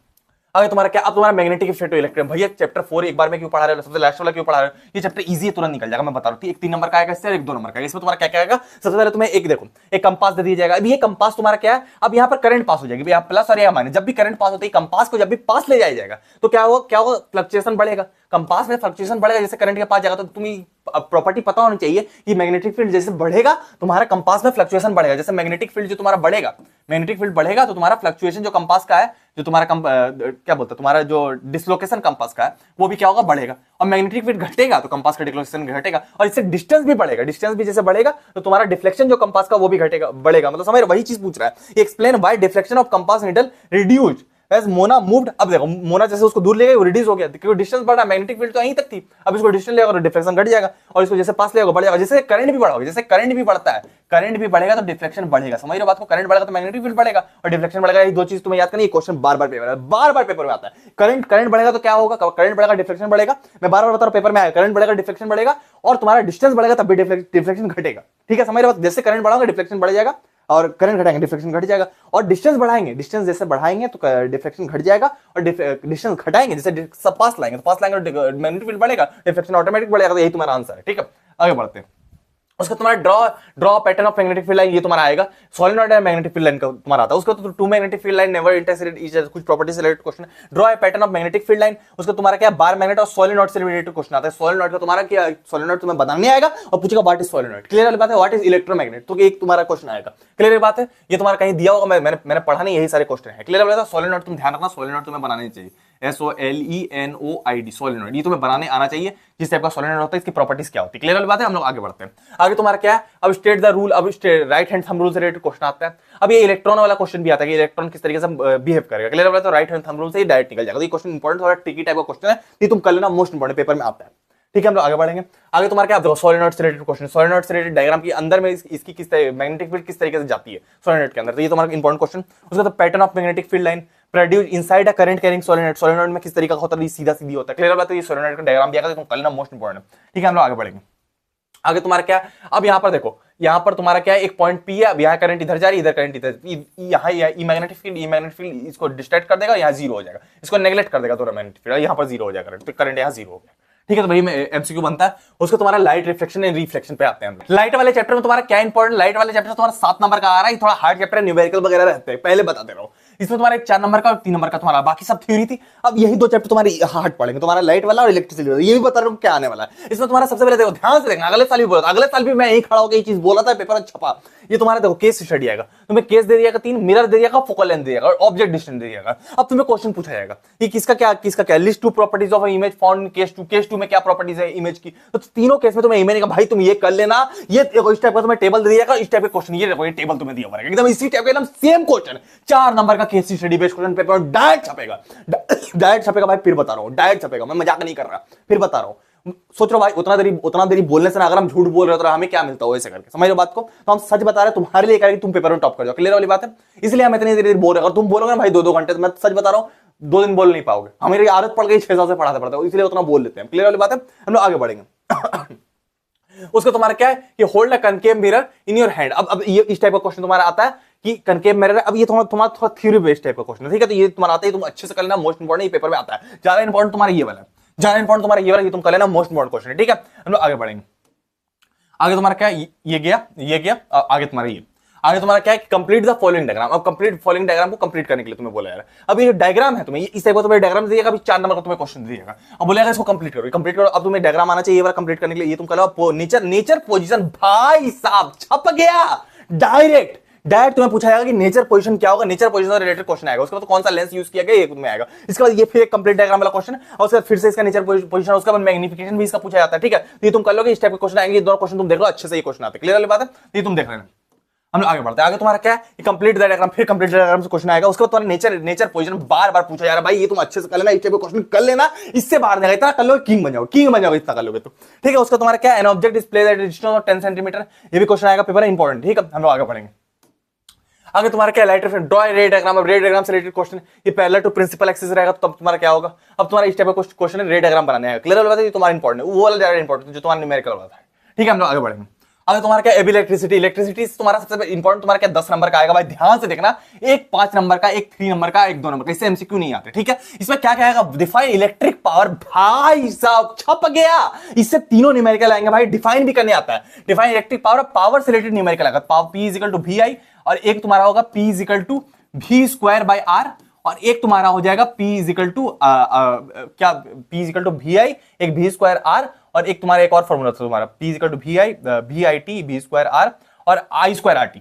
अगर तुम्हारा क्या, अब तुम्हारा मैग्नेटिक इफेक्ट इलेक्ट्रॉन, भैया चैप्टर 4 एक बार में क्यों पढ़ा रहे हो, सबसे लास्ट वाला क्यों पढ़ा रहे हो, ये चैप्टर इजी है, तुरंत निकल जाएगा। मैं बता रहा हूँ, एक 3 नंबर का आएगा इससे, एक 2 नंबर का। इसमें तुम्हारा क्या क्या आएगा, सबसे पहले तुम्हें एक देखो, एक कंपास दे दिया जाएगा। अब ये कंपास तुम्हारा क्या है, अब यहाँ पर करंट पास हो जाएगी, यहाँ प्लस और यहाँ माइनस। जब भी करंट पास होता है कंपास को जब भी पास ले जाया जाएगा तो क्या होगा, फ्लक्चुएशन बढ़ेगा। कंपास में फ्लक्चुएशन बढ़ेगा, जैसे करंट के पास जाएगा, तो तुम्हें प्रॉपर्टी पता होनी चाहिए कि मैग्नेटिक फील्ड जैसे बढ़ेगा तुम्हारा कंपास में फ्लक्चुएशन बढ़ेगा। जैसे मैग्नेटिक फील्ड जो तुम्हारा बढ़ेगा, मैग्नेटिक फील्ड बढ़ेगा तो तुम्हारा फ्लक्चुएशन जो कंपास का है, जो तुम्हारा क्या बोलते हैं, तुम्हारा जो डिसलोकेशन कंपास का है वो भी क्या होगा, बढ़ेगा। और मैग्नेटिक फील्ड घटेगा तो कंपास का डिसलोकेशन घटेगा, और इससे डिस्टेंस भी बढ़ेगा। डिस्टेंस भी जैसे बढ़ेगा तो तुम्हारा डिफ्लेक्शन जो कंपास का वो भी घटेगा, बढ़ेगा। मतलब समझ, वही चीज पूछ रहा है। Explain why deflection of compass needle reduced as मोना मूव्ड। अब देखो मोना जैसे उसको दूर ले गए वो रिड्यूस हो गया, क्योंकि डिस्टेंस बढ़ा, मैग्नेटिक फील्ड तो यहीं तक थी, अब इसको डिस्टेंस लेगा तो डिफ्लेक्शन घट जाएगा, और इसको जैसे पास लेगा बढ़ जाएगा। जैसे करंट भी बढ़ा, जैसे करंट भी बढ़ता है, करंट भी बढ़ेगा तो डिफ्लेक्शन बढ़ेगा। समझ रहे हो बात को? करंट बढ़ेगा तो मैग्नेटिक फील्ड बढ़ेगा और डिफ्लेक्शन बढ़ेगा। ये दो चीज तुम्हें याद करनी है, क्वेश्चन बार बार पेपर में आता है। करंट बढ़ेगा तो क्या होगा, करंट बढ़ेगा डिफ्लेक्शन बढ़ेगा। मैं बार बार बता रहा हूं, पेपर में आया, करंट बढ़ेगा डिफ्लेक्शन बढ़ेगा, और तुम्हारा डिस्टेंस बढ़ेगा तब भी डिफ्लेक्शन घटेगा। ठीक है, समझ रहे हो? जैसे करंट बढ़ाओगे डिफ्लेक्शन बढ़ जाएगा, और करंट घटाएंगे डिफ्लेक्शन घट जाएगा, और डिस्टेंस बढ़ाएंगे, डिस्टेंस जैसे बढ़ाएंगे तो डिफ्लेक्शन घट जाएगा, और डिस्टेंस घटाएंगे जैसे सब पास लाएंगे तो पास लाएंगे तो मैग्नेटिक फील्ड बढ़ेगा, डिफ्लेक्शन ऑटोमेटिक बढ़ेगा। तो यही तुम्हारा आंसर है। ठीक है, आगे बढ़ते हैं। उसका तुम्हारा draw pattern of magnetic field line, ये तुम्हारा आएगा। Solenoid and magnetic field line का तुम्हारा आता है। उसका तो two magnetic field line never intersect each other, कुछ प्रॉपर्टी से रिलेटेड क्वेश्चन है। Draw a pattern of magnetic field line, उसका तुम्हारा क्या, बार मैग्नेट और सोलेनॉइड से रिलेटेड क्वेश्चन आता है। सोलेनॉइड का तुम्हारा क्या, सोलेनॉइड तुम्हें बताने आएगा और पूछेगा व्हाट इज सोलेनॉइड। क्लियर वाली बात है? व्हाट इज इलेक्ट्रोमैग्नेट, तो एक तुम्हारा क्वेश्चन आएगा। क्लियर बात है? ये तुम्हारा कहीं दिया होगा, मैंने पढ़ा नहीं, यही सारे क्वेश्चन है। क्लियर वाला सोलेनॉइड तुम ध्यान रखना, सोलेनॉइड तुम्हें बनानी चाहिए, SOLENOID सोलेनॉइड, ये तुम्हें बनाने आना चाहिए। जिस टाइप का सोलेनॉइड होता है इसकी प्रॉपर्टीज क्या होती है। क्लियर वाली बात है? हम लोग आगे बढ़ते हैं। आगे तुम्हारा क्या है, अब स्टेट द रूल, अब राइट हैंड थंब रूल से रिलेटेड क्वेश्चन आता है। अब ये इलेक्ट्रॉन वाला क्वेश्चन भी आता है कि इलेक्ट्रॉन किस तरीके से बिहेव करेगा। क्लियर वाला, तो राइट हैंड थंब रूल से ही डायरेक्ट निकल जाएगा। ये क्वेश्चन इंपॉर्टेंट, थोड़ा ट्रिकी टाइप का क्वेश्चन है, ये तुम कर लेना, मोस्ट इंपॉर्टेंट पेपर में आता है। ठीक है, हम लोग आगे बढ़ेंगे। आगे तुम्हारा क्या, देखो सोलेनॉइड से रिलेटेड क्वेश्चन, सोलेनॉइड से रिलेटेड डायग्राम के अंदर में इसकी किस मैग्नेटिक फील्ड किस तरीके से जाती है सोलेनॉइड के अंदर, तो ये तुम्हारा इंपॉर्टेंट क्वेश्चन। उसका तो pattern of magnetic field line produce inside a current carrying solenoid, solenoid में किस तरीका का होता है, सीधा सीधी होता है। क्लियर बात है? ये सोलेनॉइड का डायग्राम दिया गया, तुम कल ना, मोस्ट इंपॉर्टेंट है। ठीक है, हम लोग आगे बढ़ेंगे। आगे तुम्हारा क्या, अब यहां पर देखो, यहां पर तुम्हारा क्या है, एक पॉइंट पी है, अब यहाँ करंट इधर जा रही है, इधर करंट इधर, यहाँ मैग्नेटिक फील्ड इसको डिस्ट्रैक्ट कर देगा, यहाँ जीरो हो जाएगा, इसको नेगलेक्ट कर देगा तो मैग्नेटिक फील्ड यहाँ पर जीरो हो जाएगा, तो करंट यहाँ जीरो हो गया। ठीक है, तो भाई एमसीक्यू बनता है। उसको तुम्हारा लाइट रिफ्लेक्शन एंड रिफ्लेक्शन पे आते हैं। लाइट वाले चैप्टर में तुम्हारा क्या इंपॉर्टेंट, लाइट वाले चैप्टर तुम्हारा 7 नंबर का आ रहा है, थोड़ा हार्ड चैप्टर है, न्यूमेरिकल वगैरह रहते हैं, पहले बताते रहो। इसमें तुम्हारा एक 4 नंबर का और 3 नंबर का तुम्हारा, बाकी सब थ्योरी थी। अब यही 2 चैप्टर तुम्हारे हार्ड पड़ेंगे, तुम्हारा लाइट वाला और इलेक्ट्रिसिटी वाला। ये भी बता रहा हूं क्या आने वाला है इसमें तुम्हारा। सबसे पहले देखो, ध्यान से देखना, अगले साल भी बोला था, अगले साल भी मैं यही खड़ा होकर ये चीज बोला था, पेपर में छपा। ये तुम्हारा देखो केस स्टडी आएगा, तुम्हें केस दे दिया 3, मिरर दे दिया, फोकल लेंथ दे दिया और ऑब्जेक्ट डिस्टेंस दे दिया। अब तुम्हें क्वेश्चन पूछा जाएगा कि किसका क्या list 2 properties of image found case 2 में क्या प्रॉपर्टीज है इमेज की। तो तीनों केस में तुम्हें इमेज का भाई तुम ये कर लेना, ये इस टाइप का तुम्हें टेबल दे दिया, इस टाइप के क्वेश्चन, ये देखो ये टेबल तुम्हें दिया हुआ है एकदम इसी टाइप का, एकदम सेम क्वेश्चन, 4 नंबर का case study based question paper direct छपेगा, डायरेक्ट छपेगा भाई, फिर बता रहा हूं डायरेक्ट छपेगा, मैं मजाक नहीं कर रहा, फिर बता रहा हूं। सोच रहा भाई उतना देरी बोलने से ना, अगर हम झूठ बोल रहे हो तो हमें क्या मिलता हो ऐसे करके, समझ लो बात को। तो हम सच बता रहे हैं तुम्हारे लिए करेंगे, तुम पेपर में टॉप कर जाओ। क्लियर वाली बात है? इसलिए हम इतनी देर बोल रहे हैं। अगर तुम बोलोगे ना भाई 2-2 घंटे, तो मैं सच बता रहा हूं 2 दिन बोल नहीं पाओगे। हमारी आदत पड़ गई 6 साल से पढ़ाते पढ़ते, इसलिए उतना बोल लेते हैं। क्लियर वाली बात है? हम लोग आगे बढ़ेंगे। उसको तुम्हारा क्या है कि hold a concave mirror in your hand. अब ये इस टाइप का क्वेश्चन तुम्हारा आता है कि कनकेव मिरर, अब ये तुम्हारा थोड़ा थ्योरी बेस्ड टाइप का क्वेश्चन है। ठीक है, तो ये तुम्हारा आता है, तुम अच्छे से कर लेना, मोस्ट इंपॉर्टेंट ये पेपर में आता है। ज्यादा इंपॉर्टेंट तुम्हारा ये वाला है, ज्यादा इंपॉर्टेंट तुम्हारा ये वाला, ये तुम कर लेना, मोस्ट इंपॉर्टेंट क्वेश्चन है। ठीक है, हम लोग आगे बढ़ेंगे। आगे तुम्हारा क्या, ये गया आगे तुम्हारा ये, आगे तुम्हारा क्या है, कंप्लीट द फॉलोइंग डायग्राम। अब कंप्लीट फॉलोइंग डायग्राम को कंप्लीट करने के लिए तुम्हें बोला जा रहा है। अब ये डायग्राम है, तुम्हें इस टाइप का तुम्हें डायग्राम दिएगा, अभी 4 नंबर का तुम्हें क्वेश्चन दिएगा, अब बोलेगा इसको कंप्लीट करो। अब तुम्हें डायग्राम आना चाहिए ये वाला कंप्लीट करने के लिए। ये तुम करो नेचर पोजीशन, भाई साहब छप गया, डायरेक्ट डायरेक्ट तुम्हें पूछा जाएगा कि नेचर पोजीशन क्या होगा, नेचर पोजीशन से रिलेटेड क्वेश्चन आएगा, उसके बाद कौन सा लेंस यूज किया गया ये तुम्हें आएगा, इसके बाद ये फिर एक कंप्लीट डायग्राम वाला क्वेश्चन और उसके बाद फिर से इसका नेचर पोजीशन, उसके बाद मैग्निफिकेशन भी इसका पूछा जाता है, ठीक है। तो ये तुम कर लोगे, इस टाइप के क्वेश्चन आएंगे, दोनों क्वेश्चन तुम देख लो अच्छे से, ये क्वेश्चन आते हैं, क्लियर वाली बात है, ये तुम देख लेना। हम लोग आगे बढ़ते हैं, आगे तुम्हारा क्या है, कंप्लीट डायग्राम, फिर कंप्लीट डायग्राम से क्वेश्चन आएगा, उसके बाद तुम्हारा नेचर पोजीशन बार बार पूछा जा रहा है, भाई ये तुम अच्छे से कर लेना, इस टाइप के क्वेश्चन कर लेना, इससे बाहर नहीं, इतना कर लोगे किंग बन जाओगे, किंग बन जाओगे इतना कर लोगे तो, ठीक है। उसका तुम्हारा क्या, an object is placed at distance of 10 centimetre, ये भी क्वेश्चन आएगा, पेपर है इंपॉर्टेंट, ठीक है। हम लोग आगे पढ़ेंगे, आगे तुम्हारा क्या, लाइट रिफ्लेक्शन, ड्रॉ रे डायग्राम, अब रे डायग्राम से रिलेटेड क्वेश्चन, ये पैरेलल टू प्रिंसिपल एक्सिस रहेगा, तो तब तुम्हारा क्या होगा, अब तुम्हारा इस टाइप का क्वेश्चन है, रे डायग्राम बनाने है, क्लियर वाला, ये तुम्हारा इंपॉर्टेंट है, वो वाला ज्यादा इंपॉर्टेंट जो तुम्हारा न्यूमेरिकल वाला है, ठीक है। हम लोग आगे बढ़ेंगे, आगे तुम्हारा क्या, इलेक्ट्रिसिटी, इलेक्ट्रिसिटी तुम्हारा सबसे इंपॉर्टेंट तुम्हारा क्या 10 नंबर का आएगा, भाई ध्यान से देखना, एक 5 नंबर का, एक 3 नंबर का, एक 2 नंबर का, इससे एमसीक्यू नहीं आते, ठीक है। इसमें क्या क्या आएगा, डिफाइन इलेक्ट्रिक पावर, भाई साहब छप गया, इससे तीनों न्यूमेरिकल आएंगे भाई, डिफाइन भी करने आता है, डिफाइन इलेक्ट्रिक पावर, पावर से रिलेटेड न्यूमेरिकल आएगा, power P equal to VI, और एक तुम्हारा होगा P equal to V square by R, और एक तुम्हारा हो जाएगा P इक्वल टू क्या, P इक्वल टू VI, एक V स्क्वायर R, और एक तुम्हारा एक और फॉर्मूला था तुम्हारा P equal to VIT V square R, और I square RT,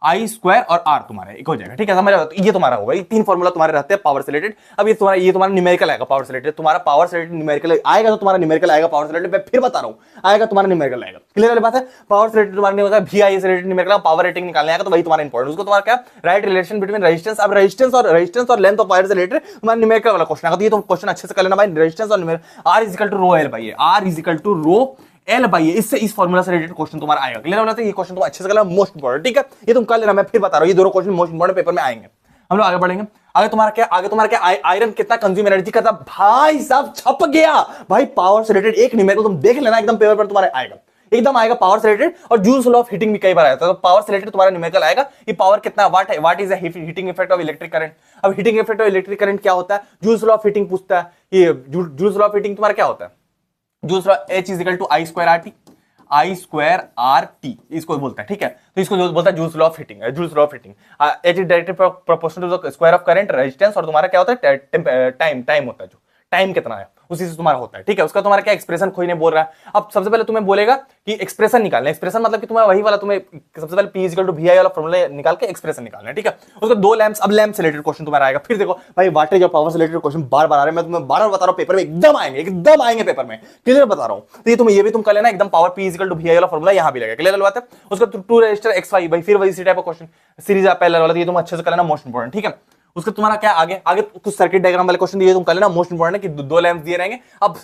I square और आर तुम्हारा एक हो जाएगा, ठीक है, समझ रहे हो, ये तुम्हारा होगा, ये 3 फॉर्मूला तुम्हारे रहते हैं पावर से रिलेटेड। अब ये तुम्हारा न्यूमेरिकल आएगा पावर से रिलेटेड, तुम्हारा पावर से रिलेटेड न्यूमेरिकल आएगा, तो तुम्हारा न्यूमेरिकल आएगा पावर से रिलेटेड, मैं फिर बता रहा हूं, आएगा तुम्हारा न्यूमेरिकल आएगा, क्लियर वाली बात है। पावर से रिलेटेड तुम्हारा न्यूमेरिकल, VI से रिलेटेड न्यूमेरिकल, पावर रेटिंग निकालने आएगा, तो वही तुम्हारा इंपॉर्टेंट, उसको तुम्हारा क्या, राइट रिलेशन बिटवीन रेजिस्टेंस, अब रेजिस्टेंस और लेंथ ऑफ वायर से रिलेटेड तुम्हारा न्यूमेरिकल वाला क्वेश्चन आएगा, तो ये तुम क्वेश्चन अच्छे से कर लेना भाई, रेजिस्टेंस और numerical, R is equal to rho L by A, R is equal to rho L by, इससे इस फॉर्मूला से रिलेटेड क्वेश्चन तुम्हारा आएगा, क्लियर वाला, ये क्वेश्चन तुम अच्छे से कर लेना, मोस्ट इंपॉर्टेंट, ठीक है, ये तुम कर लेना, मैं फिर बता रहा हूं, ये दोनों क्वेश्चन मोस्ट इंपॉर्टेंट पेपर में आएंगे। हम लोग आगे बढ़ेंगे, आगे तुम्हारा क्या, आयरन कितना कंज्यूम एनर्जी करता, भाई साहब छप गया भाई, पावर से रिलेटेड एक न्यूमेरिकल तुम देख लेना, एकदम पेपर पर तुम्हारे आएगा, एकदम आएगा पावर से रिलेटेड, और जूल्स लॉ ऑफ हीटिंग भी कई बार आता है, तो पावर से रिलेटेड तुम्हारा न्यूमेरिकल आएगा, ये पावर कितना वाट है, what is the heating effect of electric current. अब heating effect of electric current क्या होता है, जूल्स लॉ ऑफ हीटिंग पूछता है, ये जूल्स लॉ ऑफ हीटिंग तुम्हारा क्या होता है, Joule's law H is equal to I square RT, I square RT इसको बोलता है, ठीक है, तो इसको जो बोलता है Joule's law of heating, Joule's law of heating, H is directly proportional to the square of current, resistance, और तुम्हारा क्या होता है, टाइम होता है, जो टाइम कितना है उसी से तुम्हारा होता है, ठीक है। उसका तुम्हारा क्या एक्सप्रेशन कोई नहीं बोल रहा है, अब सबसे पहले तुम्हें बोलेगा कि एक्सप्रेशन निकालना, एक्सप्रेशन मतलब कि तुम्हें वही वाला, तुम्हें सबसे पहले P इक्वल टू VI वाला फॉर्मूला निकाल के एक्सप्रेशन निकालना है, ठीक है। उसके 2 लैंप्स, अब लैंप से रिलेटेड क्वेश्चन तुम्हारा आएगा, फिर देखो भाई वाटेज और पावर से रिलेटेड क्वेश्चन बार बार आ रहे हैं, मैं तुम्हें बार बार बता रहा हूं, पेपर में एकदम आएंगे पेपर में, क्लियर बता रहा हूं, तो ये भी तुम कर लेना, एकदम power P equal to VI वाला फॉर्मूला यहां भी लगेगा, क्लियर बात है। उसका 2 रजिस्टर XY, भाई फिर वही इसी टाइप का क्वेश्चन, सीरीज पैरेलल वाला, ये तुम अच्छे से कर लेना, मोस्ट इंपॉर्टेंट, ठीक है। उसका तुम्हारा क्या, आगे कुछ सर्किट डायग्राम वाले क्वेश्चन दिए तुम कर लेना, मोस्ट इंपॉर्टेंट है कि 2 लैंप दिए रहेंगे। अब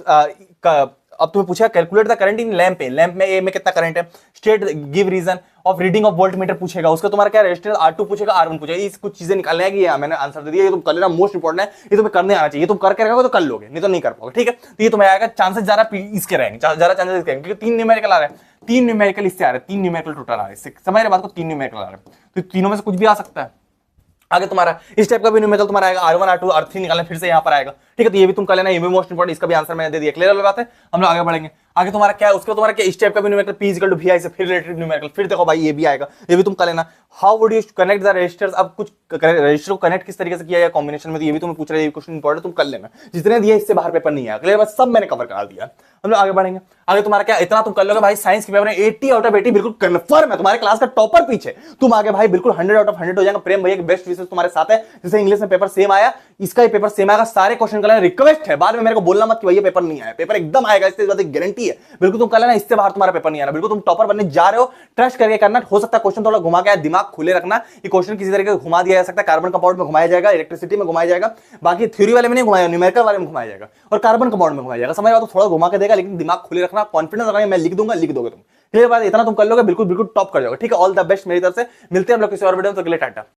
तुम्हें पूछा calculate the current in lamp में ए में कितना करंट है, state give reason of reading of voltmeter पूछेगा, उसका तुम्हारा क्या रेजिस्टेंस R2 पूछेगा, R1 पूछेगा, ये कुछ चीजें निकालने हैं कि मैंने आंसर दे दिया, ये तुम कर लेना, मोस्ट इंपॉर्टेंट है, ये तुम्हें करने आना चाहिए, तुम करके रखोगे तो कर लोगे, नहीं तो नहीं कर पाओगे, ठीक है। तो ये तुम्हें आएगा, चांसेस ज्यादा इसके रहेंगे, ज्यादा चांसेस इसके रहेंगे, क्योंकि 3 न्यूमेरिकल आ रहे हैं, 3 न्यूमेरिकल इससे आ रहे हैं, 3 न्यूमेरिकल टोटल आ रहे हैं, समझ रहे बात को, 3 न्यूमेरिकल आ रहे हैं, तो तीनों में से कुछ भी आ सकता है। आगे तुम्हारा इस टाइप का भी न्यूमेरिकल तुम्हारा आएगा, R1 R2 R3 निकालना, फिर से यहाँ पर आएगा, ठीक है, तो ये भी तुम कर लेना, ये भी मोस्ट इंपॉर्टेंट, इसका भी आंसर मैंने दे दिया, क्लियर वाली बात है। हम लोग आगे बढ़ेंगे, आगे तुम्हारा क्या है, उसका तुम्हारा क्या, इस टाइप का भी numerical P equal to VI से फिर रिलेटेड न्यूमेरिकल, फिर देखो भाई ये भी आएगा, ये भी तुम कर लेना। How would you connect the resistors, अब कुछ रजिस्टर को कनेक्ट किस तरीके से किया जाए कॉम्बिनेशन में, तो ये भी तुम्हें पूछ रहे हैं, ये क्वेश्चन इंपॉर्टेंट, तुम कर लेना, जितने दिए इससे बाहर पेपर नहीं आया, क्लियर बात, सब मैंने कवर करा दिया। हम लोग आगे बढ़ेंगे, आगे तुम्हारा क्या, इतना तुम कर लोगे भाई, साइंस के पेपर में 80 आउट ऑफ 80 बिल्कुल कन्फर्म है, तुम्हारे क्लास का टॉपर पीछे, तुम आगे भाई बिल्कुल 100 आउट ऑफ 100 हो जाएगा। प्रेम भैया बेस्ट विशेष तुम्हारे साथ है, जैसे इंग्लिश में पेपर सेम आया, इसका ही पेपर सेम आएगा, सारे क्वेश्चन का रिक्वेस्ट है, बाद में मेरे को बोलना मत कि भैया पेपर नहीं आया, पेपर एकदम आएगा, इससे गारंटी है, बिल्कुल तुम कर लेना, इससे बाहर तुम्हारा पेपर नहीं आना, बिल्कुल तुम टॉपर बनने जा रहे हो, ट्रस्ट करके करना, हो सकता है क्वेश्चन थोड़ा घुमा के, दिमाग खुले रखना, ये क्वेश्चन किसी तरीके से घुमा दिया जा सकता है, कार्बन कंपाउंड में घुमाया जाएगा, इलेक्ट्रिसिटी में घुमाया जाएगा, बाकी थ्योरी वाले में नहीं घुमाया, न्यूमेरिकल वाले में घुमाया जाएगा, और कार्बन कंपाउंड में घुमाया जाएगा, समझ रहे हो, तो थोड़ा घुमा के देगा, लेकिन दिमाग खुले रखना, कॉन्फिडेंस रखना, मैं लिख दूंगा, लिख दोगे तुम, क्लियर बात, इतना तुम कर लोगे, बिल्कुल टॉप कर जाओगे, ठीक है। ऑल द बेस्ट मेरी तरफ से, मिलते हैं हम लोग किसी और वीडियो में, तो के लिए टाटा।